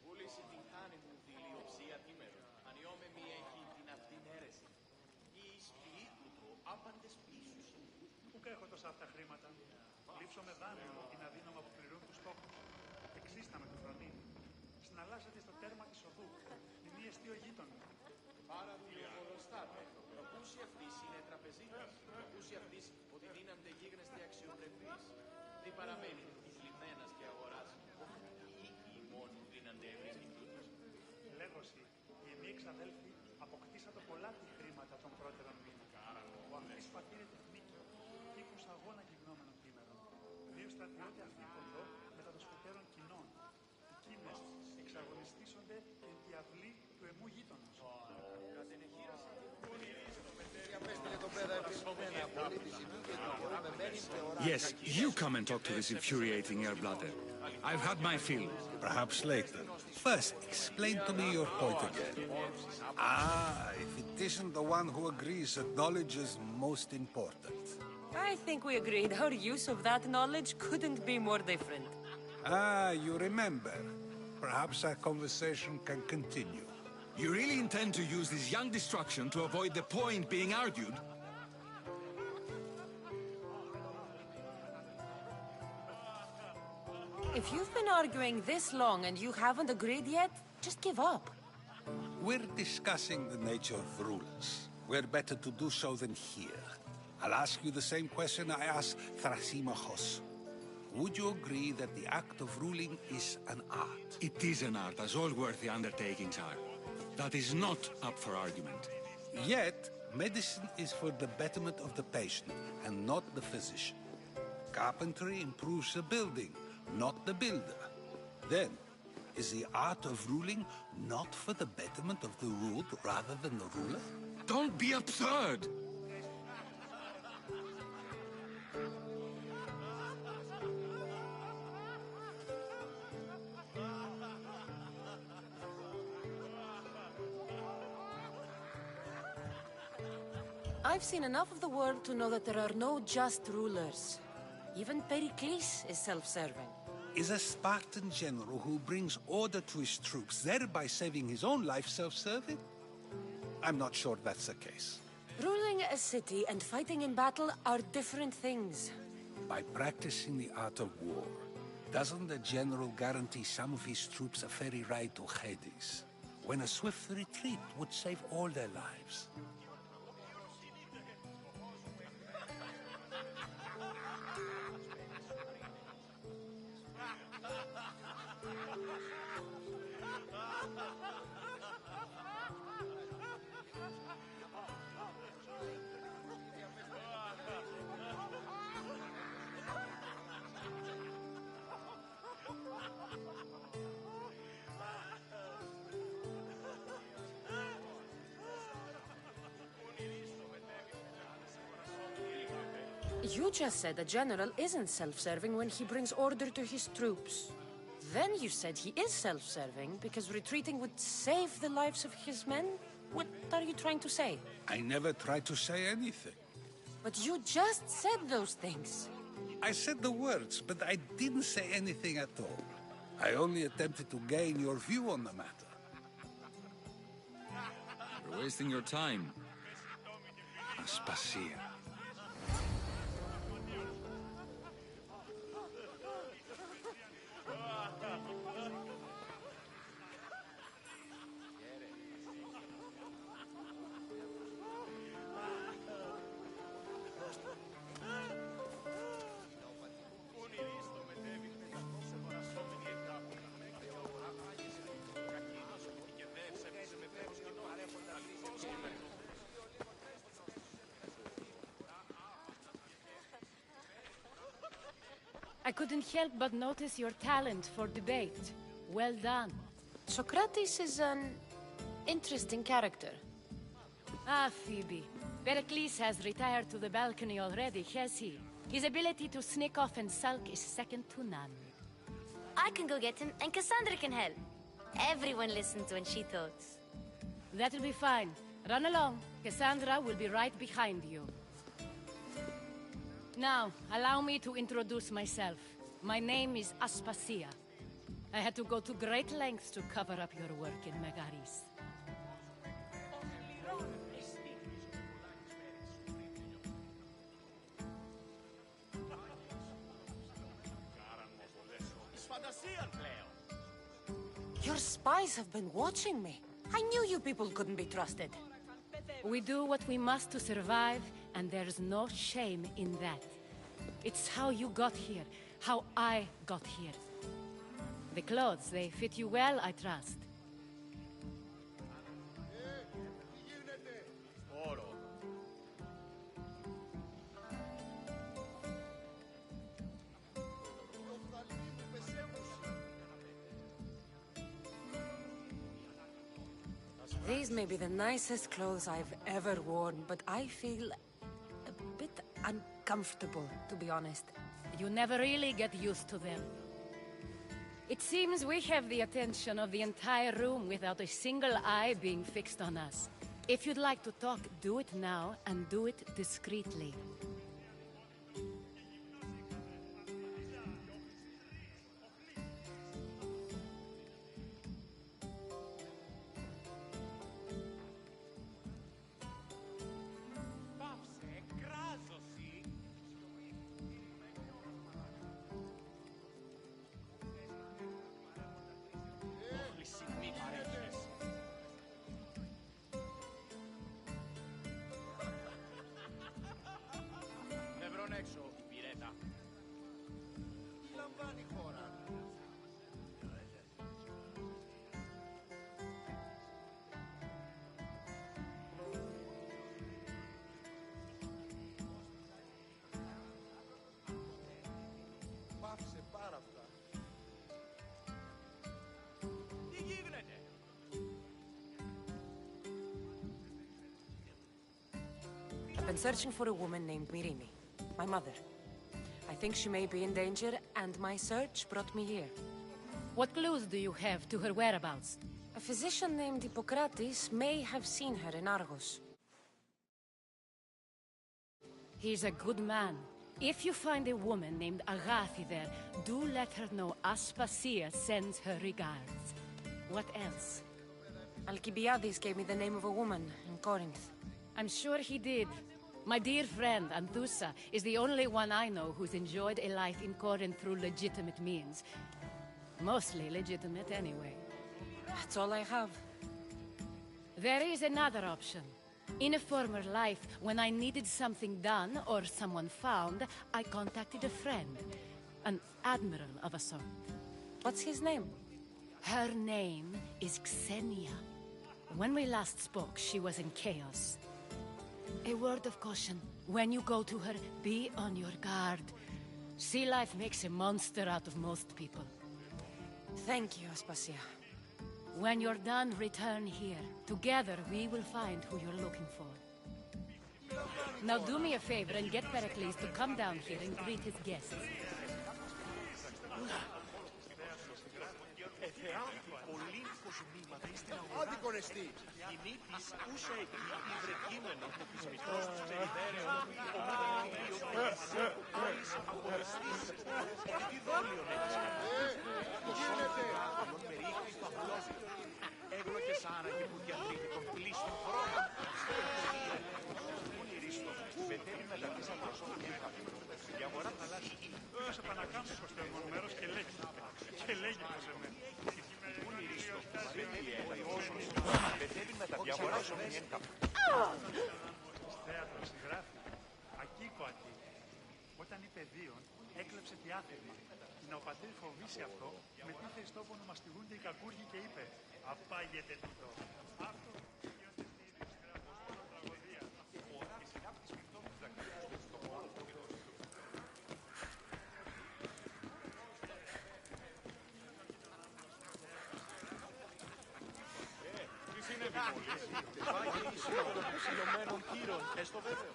Speaker 5: Πούληση την χάνη μου δηλιοψία τίμερο. Ανιώμε μη έχει την αυτήν αίρεση. Η σπιή του το άπαντες πίσους.
Speaker 18: Πού έχω τόσα αυτά χρήματα. Λείψω με δάνειο την αδύναμα που πληρούν τους στόχους. Εξίστα με τη φρονή. Συναλλάσσεται στο τέρμα της οδού. Η μη εστί ο γείτονα.
Speaker 5: Πάρα δουλειοβολοστάτε. Προπούσι αυτής είναι τραπεζίτας. Προπούσι αυτής ότι δίνανται γίγνεσθε αξιοπρεπείς. Τι παραμένει της λιμένας και αγοράς. Οι μόνοι δίνανται ευρίσκει τούτος.
Speaker 18: Λέγωση, οι εμείς εξαδέλφοι αποκτήσατε πολλά τη χρήματα των πρώτερων μήνων. Ο αυτής πατήρεται νίκη. Οίκους αγώνα γυμνόμενων τίμερων. Δύο στρατιώτε αφήκοντο μετά των σκοτέρων κοινών. Εκείνες εξαγωνιστήσονται εν τη αυλή του εμού γείτονος.
Speaker 19: Yes, you come and talk to this infuriating air-blooded. I've had my fill.
Speaker 20: Perhaps later. First, explain to me your point again. If it isn't the one who agrees that knowledge is most important.
Speaker 1: I think we agreed our use of that knowledge couldn't be more different.
Speaker 20: You remember. Perhaps our conversation can continue.
Speaker 19: You really intend to use this young destruction to avoid the point being argued?
Speaker 1: If you've been arguing this long and you haven't agreed yet, just give up.
Speaker 20: We're discussing the nature of rules. We're better to do so than here. I'll ask you the same question I asked Thrasymachos. Would you agree that the act of ruling is an art?
Speaker 19: It is an art, as all worthy undertakings are. That is not up for argument.
Speaker 20: Yet, medicine is for the betterment of the patient, and not the physician. Carpentry improves the building, not the builder. Then, is the art of ruling not for the betterment of the ruled rather than the ruler?
Speaker 19: Don't be absurd!
Speaker 1: I've seen enough of the world to know that there are no just rulers. Even Pericles is self-serving.
Speaker 20: Is a Spartan general who brings order to his troops, thereby saving his own life, self-serving? I'm not sure that's the case.
Speaker 1: Ruling a city and fighting in battle are different things.
Speaker 20: By practicing the art of war, doesn't the general guarantee some of his troops a ferry ride to Hades, when a swift retreat would save all their lives?
Speaker 1: You just said a general isn't self-serving when he brings order to his troops. Then you said he is self-serving because retreating would save the lives of his men? What are you trying to say?
Speaker 20: I never tried to say anything.
Speaker 1: But you just said those things.
Speaker 20: I said the words, but I didn't say anything at all. I only attempted to gain your view on the matter.
Speaker 19: You're wasting your time. Aspasia.
Speaker 7: I couldn't help but notice your talent for debate. Well done.
Speaker 1: Socrates is an interesting character.
Speaker 7: Ah, Phoebe. Pericles has retired to the balcony already, has he? His ability to sneak off and sulk is second to none.
Speaker 9: I can go get him, and Cassandra can help. Everyone listens when she talks.
Speaker 7: That'll be fine. Run along. Cassandra will be right behind you. Now, allow me to introduce myself. My name is Aspasia. I had to go to great lengths to cover up your work in Megaris.
Speaker 1: Your spies have been watching me. I knew you people couldn't be trusted.
Speaker 7: We do what we must to survive, and there's no shame in that. It's how you got here, how I got here. The clothes, they fit you well, I trust.
Speaker 1: These may be the nicest clothes I've ever worn, but I feel a bit uncomfortable, to be honest.
Speaker 7: You never really get used to them. It seems we have the attention of the entire room without a single eye being fixed on us. If you'd like to talk, do it now, and do it discreetly.
Speaker 1: I'm searching for a woman named Mirimi, my mother. I think she may be in danger, and my search brought me here.
Speaker 7: What clues do you have to her whereabouts?
Speaker 1: A physician named Hippocrates may have seen her in Argos.
Speaker 7: He's a good man. If you find a woman named Agathi there, do let her know Aspasia sends her regards. What else?
Speaker 1: Alcibiades gave me the name of a woman in Corinth.
Speaker 7: I'm sure he did. My dear friend, Anthusa, is the only one I know who's enjoyed a life in Corinth through legitimate means. Mostly legitimate, anyway.
Speaker 1: That's all I have.
Speaker 7: There is another option. In a former life, when I needed something done or someone found, I contacted a friend. An admiral of a sort.
Speaker 1: What's his name?
Speaker 7: Her name is Xenia. When we last spoke, she was in chaos. A word of caution. When you go to her, be on your guard. Sea life makes a monster out of most people.
Speaker 1: Thank you, Aspasia.
Speaker 7: When you're done, return here. Together, we will find who you're looking for. Now do me a favor and get Pericles to come down here and greet his guests.
Speaker 5: Αντικονεστή. Η νύχτης ούσα εκεί υβρεκείμενο που της μισθός τους περιβέρεων ο πόλης αγωνιστής. Τι δόλιον έχεις κάνει. Το σώμα των περίχτης του απλώθη. Έγλωκες άραγε που διατρύχει τον πλήστον χρόνο. Πολύ ρίστο. Μετέβη μετά της απροσώμου και η αγορά θαλάσσι.
Speaker 18: Σε πανακάμπτω στο επόμενο μέρος και λέγει. Και λέγει πως εμένα.
Speaker 5: Μετέβη με τα διαγορά σου μιέντα.
Speaker 18: Θέατρο συγγράφει. Ακίκο ακί. Όταν είπε δίον, έκλεψε διάθεσμα. Να ο πατήρ φοβήσει αυτό, με τι θες τόπο να μαστιγούν και οι κακούργοι και είπε «Απάγεται τούτο». Αυτό
Speaker 5: Πάγει ίσιο των ψηλωμένων κύρων. Έστω βέβαιο.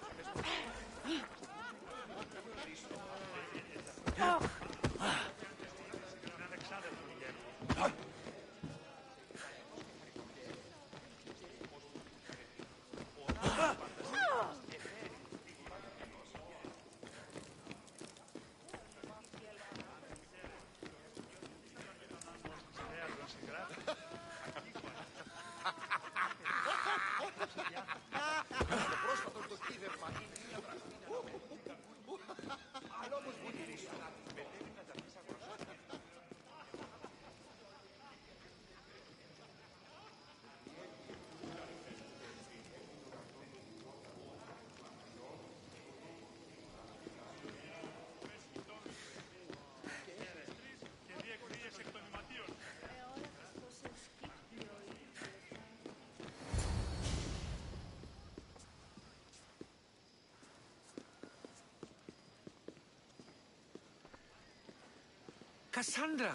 Speaker 21: Cassandra!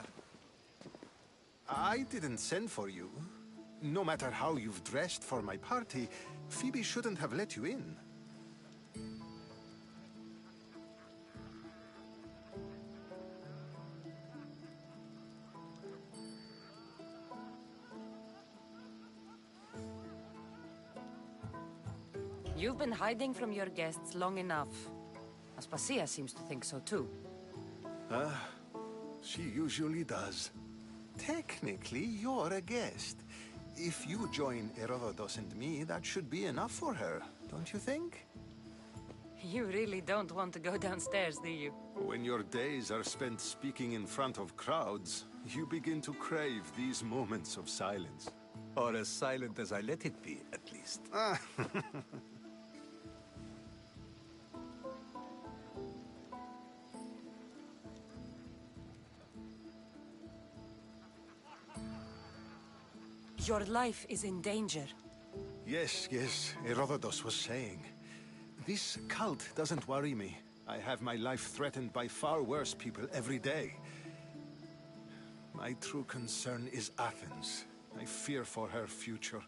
Speaker 21: I didn't send for you. No matter how you've dressed for my party, Phoebe shouldn't have let you in.
Speaker 1: You've been hiding from your guests long enough. Aspasia seems to think so too.
Speaker 21: She usually does. Technically, you're a guest. If you join Herodotus and me, that should be enough for her, don't you think?
Speaker 1: You really don't want to go downstairs, do you?
Speaker 21: When your days are spent speaking in front of crowds, you begin to crave these moments of silence.
Speaker 10: Or as silent as I let it be, at least.
Speaker 1: Your life is in danger.
Speaker 21: Yes, Herodotus was saying. This cult doesn't worry me. I have my life threatened by far worse people every day. My true concern is Athens. I fear for her future.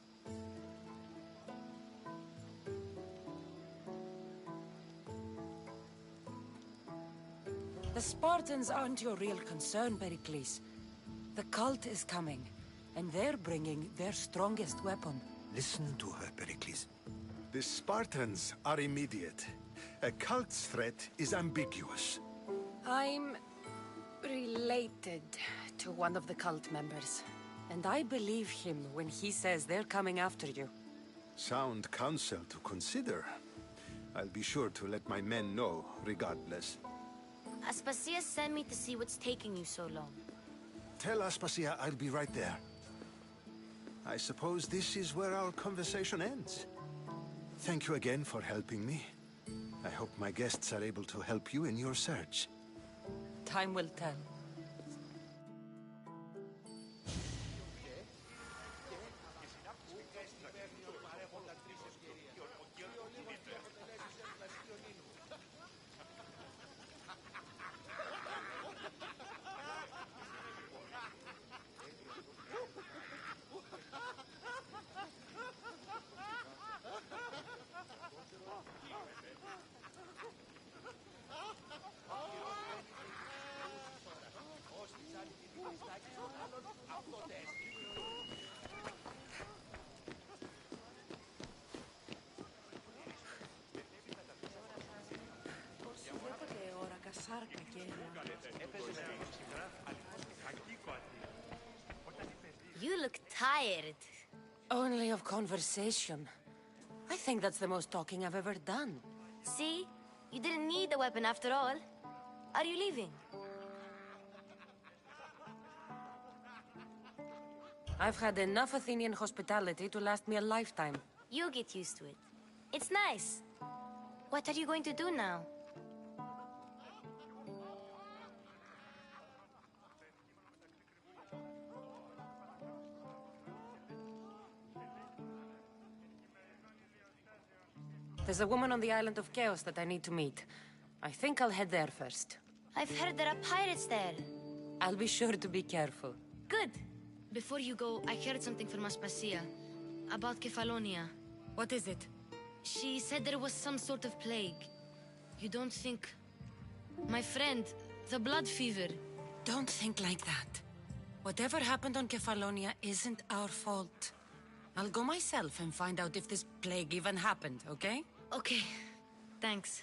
Speaker 1: The Spartans aren't your real concern, Pericles. The cult is coming, and they're bringing their strongest weapon.
Speaker 21: Listen to her, Pericles. The Spartans are immediate. A cult's threat is ambiguous.
Speaker 1: I'm related to one of the cult members, and I believe him when he says they're coming after you.
Speaker 21: Sound counsel to consider. I'll be sure to let my men know, regardless.
Speaker 9: Aspasia sent me to see what's taking you so long.
Speaker 21: Tell Aspasia I'll be right there. I suppose this is where our conversation ends. Thank you again for helping me. I hope my guests are able to help you in your search.
Speaker 1: Time will tell.
Speaker 9: You look tired.
Speaker 1: Only of conversation. I think that's the most talking I've ever done.
Speaker 9: See? You didn't need the weapon after all. Are you leaving?
Speaker 1: I've had enough Athenian hospitality to last me a lifetime.
Speaker 9: You'll get used to it. It's nice. What are you going to do now?
Speaker 1: There's a woman on the island of Chaos that I need to meet. I think I'll head there first.
Speaker 9: I've heard there are pirates there.
Speaker 1: I'll be sure to be careful.
Speaker 9: Good. Before you go, I heard something from Aspasia. About Kefalonia.
Speaker 1: What is it?
Speaker 9: She said there was some sort of plague. You don't think... My friend, the blood fever.
Speaker 1: Don't think like that. Whatever happened on Kefalonia isn't our fault. I'll go myself and find out if this plague even happened, okay?
Speaker 9: Okay. Thanks.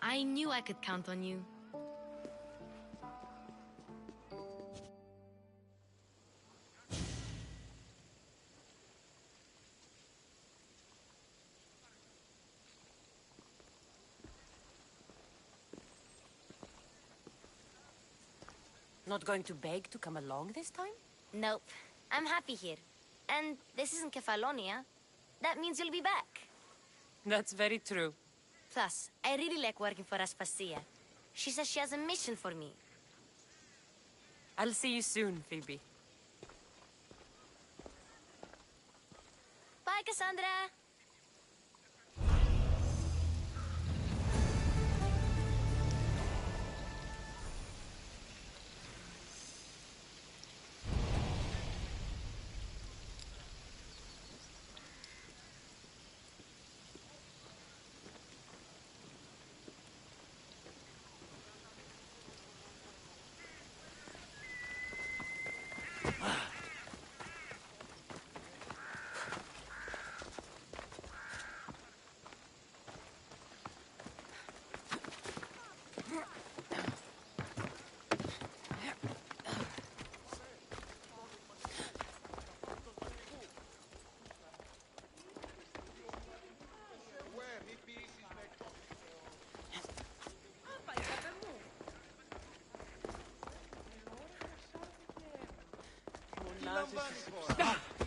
Speaker 9: I knew I could count on you.
Speaker 1: Not going to beg to come along this time?
Speaker 9: Nope. I'm happy here. And this isn't Kefalonia. That means you'll be back.
Speaker 1: That's very true.
Speaker 9: Plus, I really like working for Aspasia. She says she has a mission for me.
Speaker 1: I'll see you soon, Phoebe.
Speaker 9: Bye, Cassandra!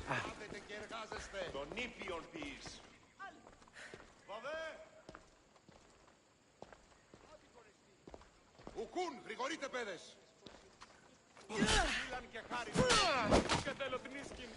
Speaker 16: Κάθετε και εργάζεστε. Τον ήπιον ποιείς. Βαβέ! Ουκούν, γρηγορείτε παιδες. Μίλαν και χάρη. Και θέλω την ίσκιν.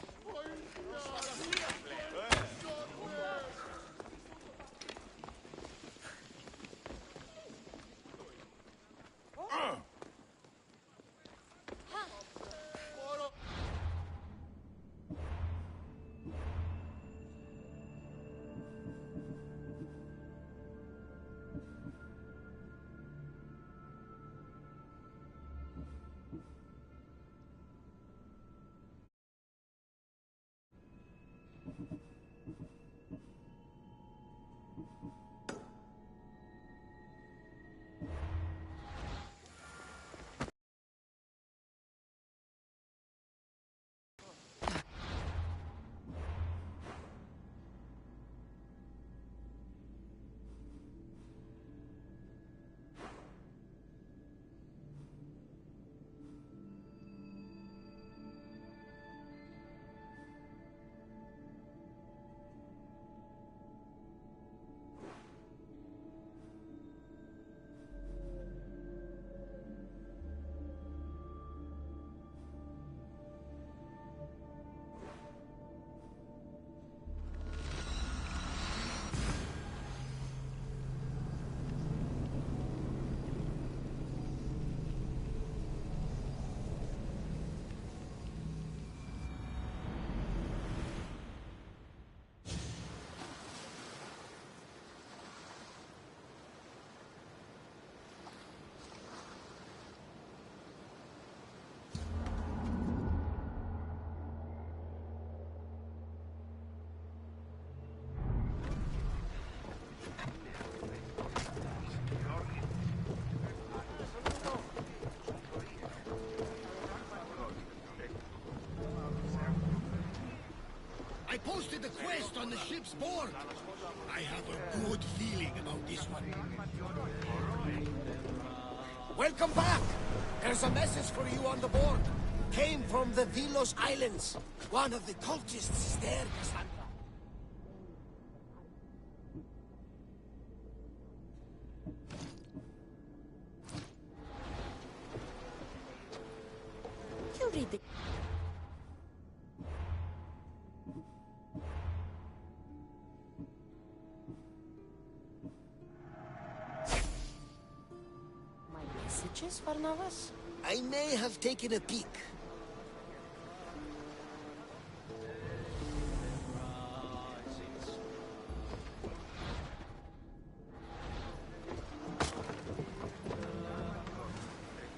Speaker 8: posted a quest on the ship's board. I have a good feeling about this one.
Speaker 22: Welcome back! There's a message for you on the board. Came from the Vilos Islands. One of the cultists is there, Cassandra.
Speaker 1: You read the... My messages, Barnabas?
Speaker 22: I may have taken a peek.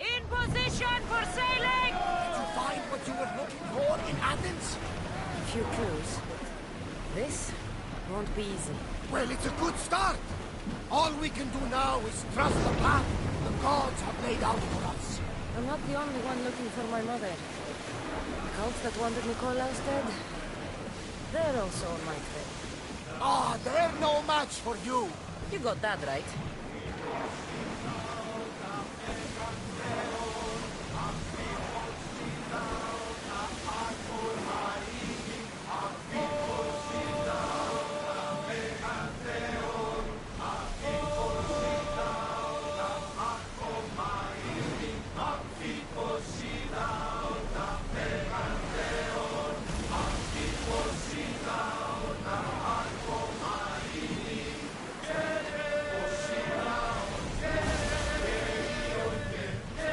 Speaker 7: In position for sailing!
Speaker 22: Did you find what you were looking for in Athens?
Speaker 1: A few clues. This won't be easy.
Speaker 22: Well, it's a good start. All we can do now is trust the path the gods have laid out for us.
Speaker 1: I'm not the only one looking for my mother. The cult that wanted Nikolaus dead, they're also on my trail.
Speaker 22: Ah, they're no match for you.
Speaker 1: You got that right.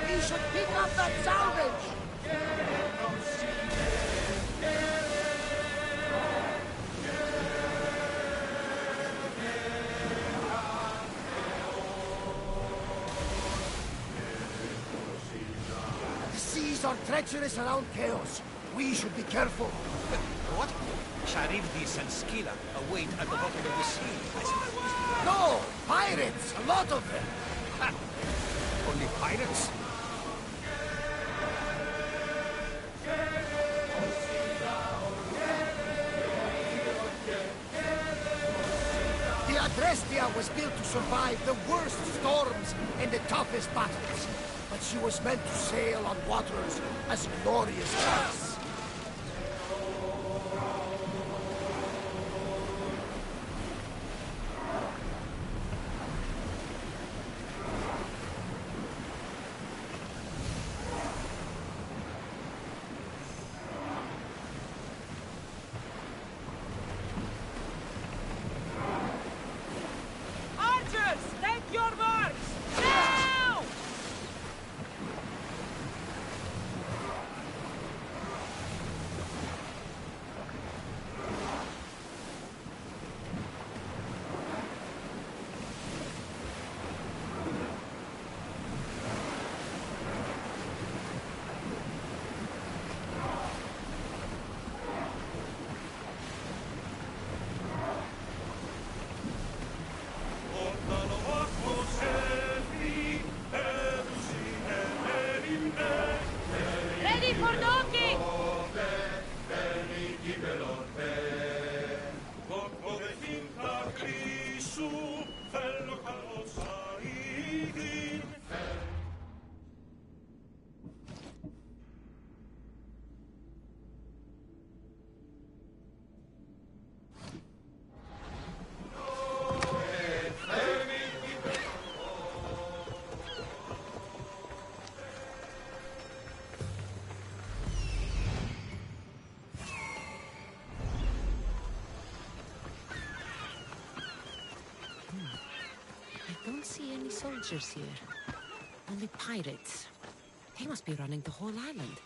Speaker 22: We should pick up that salvage. The seas are treacherous around Chaos. We should be careful.
Speaker 10: What? Charybdis and Scylla await at the bottom of the sea, I suppose.
Speaker 22: No! Pirates! A lot of them!
Speaker 10: Ha! Only pirates?
Speaker 22: The Adrestia was built to survive the worst storms and the toughest battles. But she was meant to sail on waters as glorious as us.
Speaker 7: Archers, take your marks! Now! Ready for docking!
Speaker 1: I don't see any soldiers here. Only pirates. They must be running the whole island.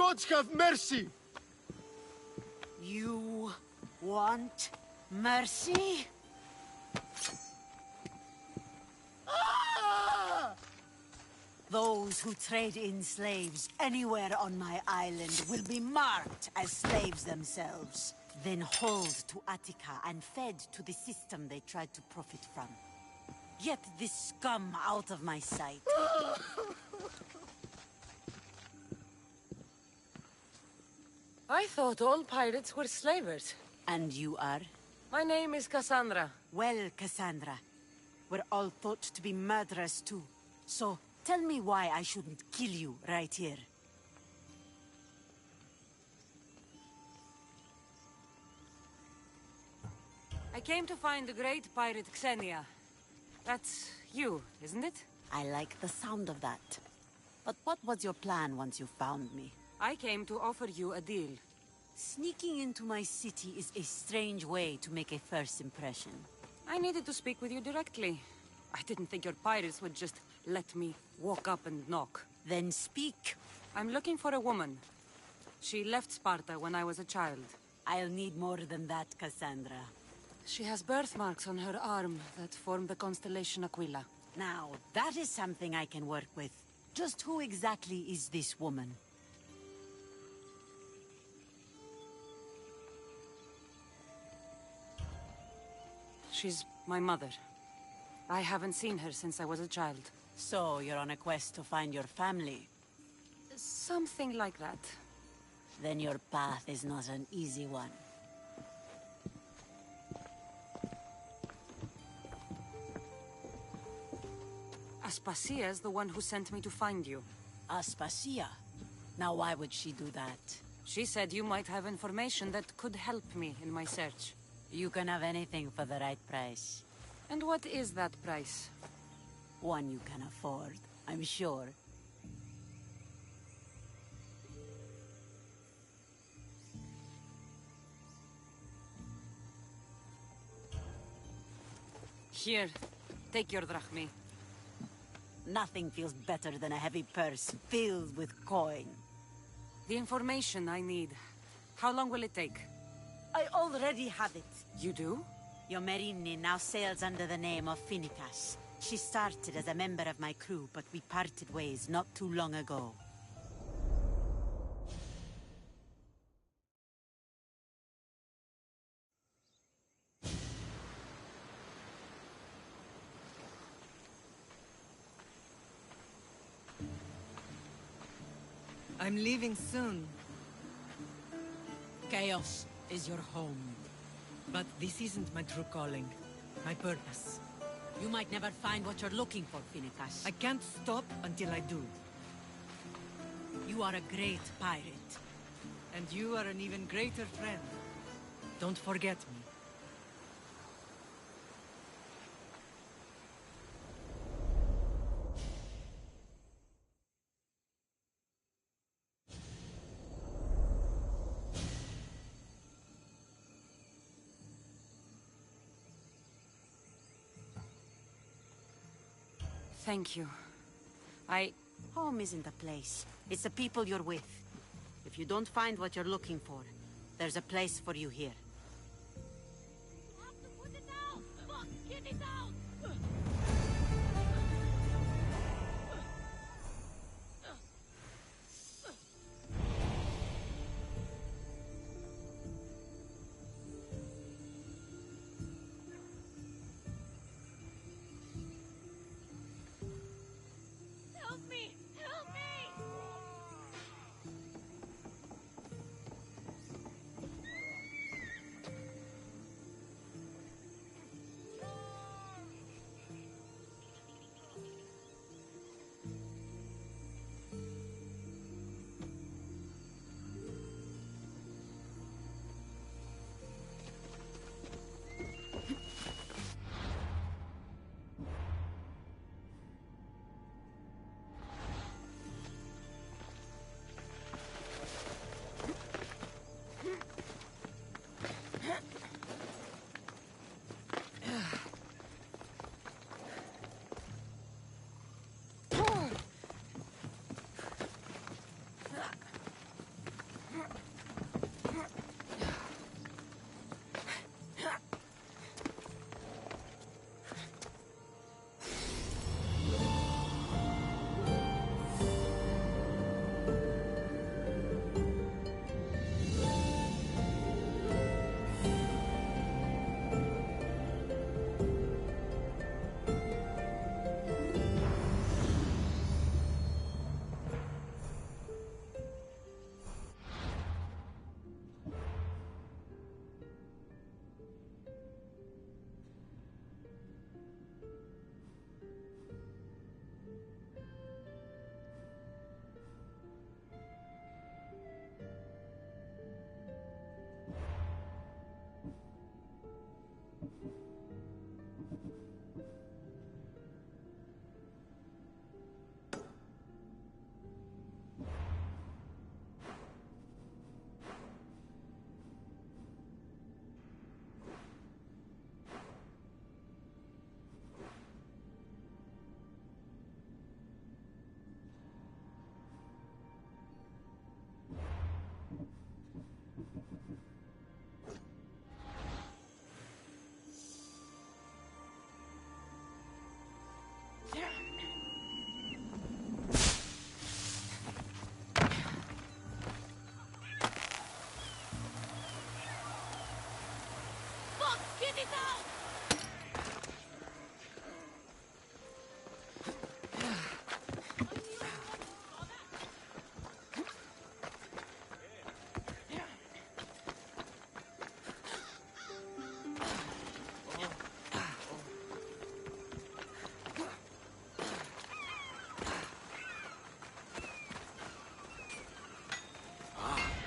Speaker 11: gods have mercy!
Speaker 3: You want mercy?
Speaker 11: Ah!
Speaker 3: Those who trade in slaves anywhere on my island will be marked as slaves themselves, then hauled to Attica and fed to the system they tried to profit from. Get this scum out of my sight.
Speaker 1: I thought all pirates were slavers.
Speaker 3: And you are?
Speaker 1: My name is Cassandra.
Speaker 3: Well, Cassandra, we're all thought to be murderers too. So, tell me why I shouldn't kill you right here.
Speaker 1: I came to find the great pirate Xenia. That's you, isn't it?
Speaker 3: I like the sound of that. But what was your plan once you found me?
Speaker 1: I came to offer you a deal.
Speaker 3: Sneaking into my city is a strange way to make a first impression.
Speaker 1: I needed to speak with you directly. I didn't think your pirates would just let me walk up and knock.
Speaker 3: Then speak.
Speaker 1: I'm looking for a woman. She left Sparta when I was a child.
Speaker 3: I'll need more than that, Cassandra.
Speaker 1: She has birthmarks on her arm that form the constellation Aquila.
Speaker 3: Now, that is something I can work with. Just who exactly is this woman?
Speaker 1: She's my mother. I haven't seen her since I was a child.
Speaker 3: So, you're on a quest to find your family?
Speaker 1: Something like that.
Speaker 3: Then your path is not an easy one.
Speaker 1: Aspasia's the one who sent me to find you.
Speaker 3: Aspasia? Now why would she do that?
Speaker 1: She said you might have information that could help me in my search.
Speaker 3: You can have anything for the right price.
Speaker 1: And what is that price?
Speaker 3: One you can afford, I'm sure.
Speaker 1: Here, take your drachmi.
Speaker 3: Nothing feels better than a heavy purse filled with coin.
Speaker 1: The information I need. How long will it take?
Speaker 3: I already have it.
Speaker 1: You do?
Speaker 3: Your Merini now sails under the name of Finicas. She started as a member of my crew, but we parted ways not too long ago.
Speaker 6: I'm leaving soon. Chaos is your home. But this isn't my true calling. My purpose.
Speaker 3: You might never find what you're looking for, Finicas.
Speaker 6: I can't stop until I do.
Speaker 3: You are a great pirate.
Speaker 6: And you are an even greater friend. Don't forget me.
Speaker 1: Thank you.
Speaker 3: Home isn't a place. It's the people you're with. If you don't find what you're looking for, there's a place for you here.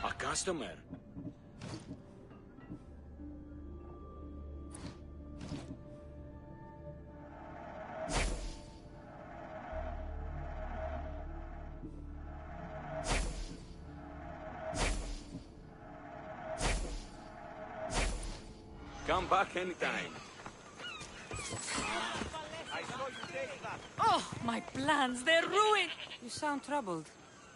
Speaker 13: A customer. Come back anytime.
Speaker 1: Oh, my plans, they're ruined! You sound troubled.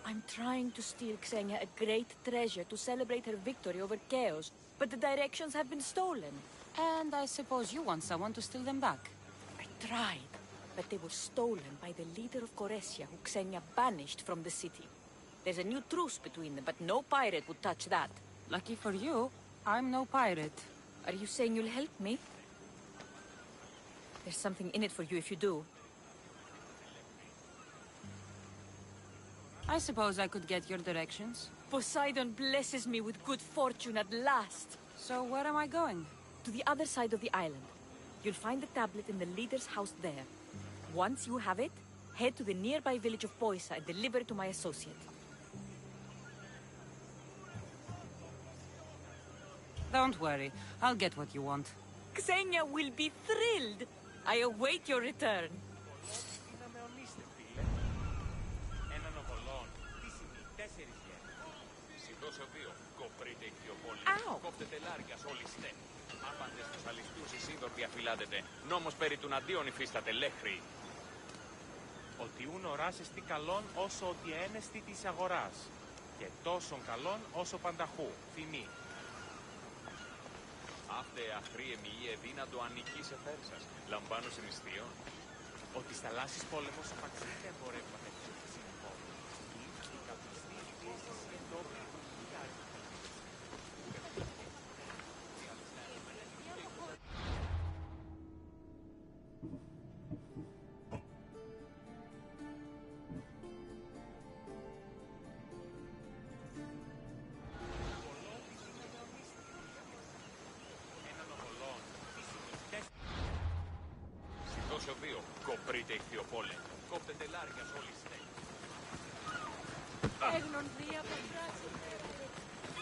Speaker 1: I'm trying to steal Xenia a great treasure to celebrate her victory over Chaos, but the directions have been stolen. And I suppose you want someone to steal them back? I tried, but they were stolen by the leader of Koresia, who Xenia banished from the city. There's a new truce between them, but no pirate would touch that. Lucky for you, I'm no pirate. Are you saying you'll help me? There's something in it for you if you do. I suppose I could get your directions. Poseidon blesses me with good fortune at last. So where am I going? To the other side of the island. You'll find the tablet in the leader's house there. Once you have it, head to the nearby village of Poisa and deliver it to my associate. Don't worry, I'll get what you want. Xenia will be thrilled. I await your return.
Speaker 5: Κόφτεται λάρια όλοι στέ. Άπαντες τους αληστούς η σύνδορ διαφυλάτεται. Νόμος περί του αντίον υφίσταται λέχρη.
Speaker 14: Ότι ούν οράσες τι καλόν όσο ότι ένεστη της αγοράς. Και τόσον καλόν όσο πανταχού. Φημί.
Speaker 5: Αύτε αχρή εμιή εδύνατο ανικής εφέρσας. Λαμβάνω σε μισθείο.
Speaker 14: Ότι στα λάσης πόλεμος απαξίτε εμπορεύματα και συνεπώ. Η καπιστή φύσης εντόπι.
Speaker 5: Συντόσιο 2, κοπρείτε ηχθειοπόλε. Κόπτεται λάρια όλοι στέ.
Speaker 1: Έγνον δία παντράζει.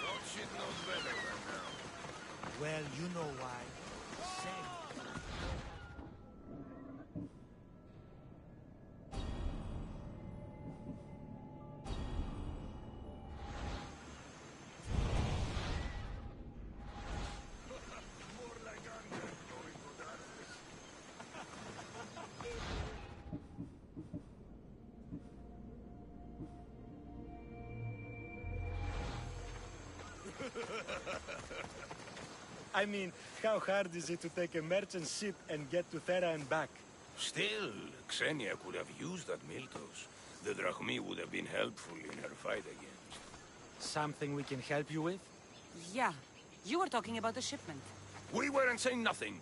Speaker 8: Don't she know better right now?
Speaker 18: Well, you know why. Same. I mean, how hard is it to take a merchant ship and get to Thera and back?
Speaker 23: Still, Xenia could have used that Miltos. The Drachmi would have been helpful in her fight against.
Speaker 18: Something we can help you with?
Speaker 1: Yeah, you were talking about the shipment.
Speaker 23: We weren't saying nothing.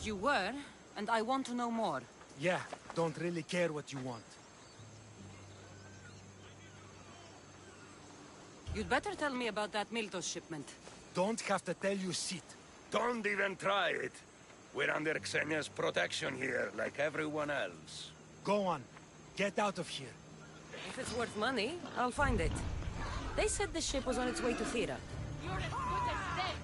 Speaker 1: You were, and I want to know more.
Speaker 18: Yeah, don't really care what you want.
Speaker 1: You'd better tell me about that Miltos shipment.
Speaker 18: Don't have to tell you shit.
Speaker 23: Don't even try it. We're under Xenia's protection here, like everyone else.
Speaker 18: Go on. Get out of here.
Speaker 1: If it's worth money, I'll find it. They said the ship was on its way to Thera.
Speaker 7: You're as good as dead.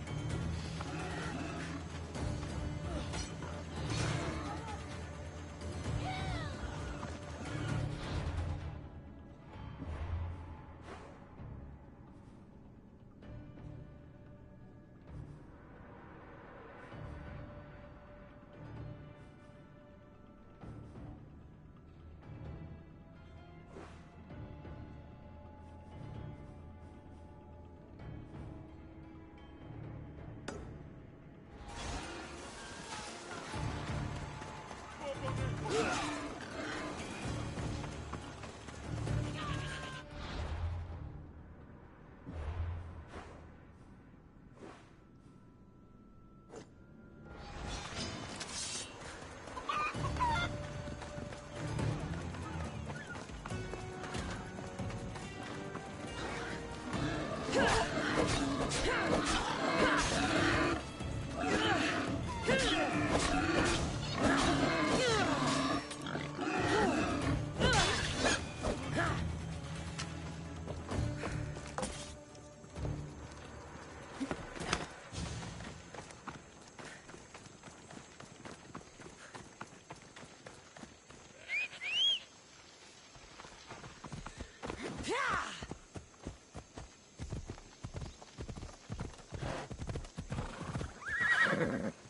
Speaker 1: Brrr.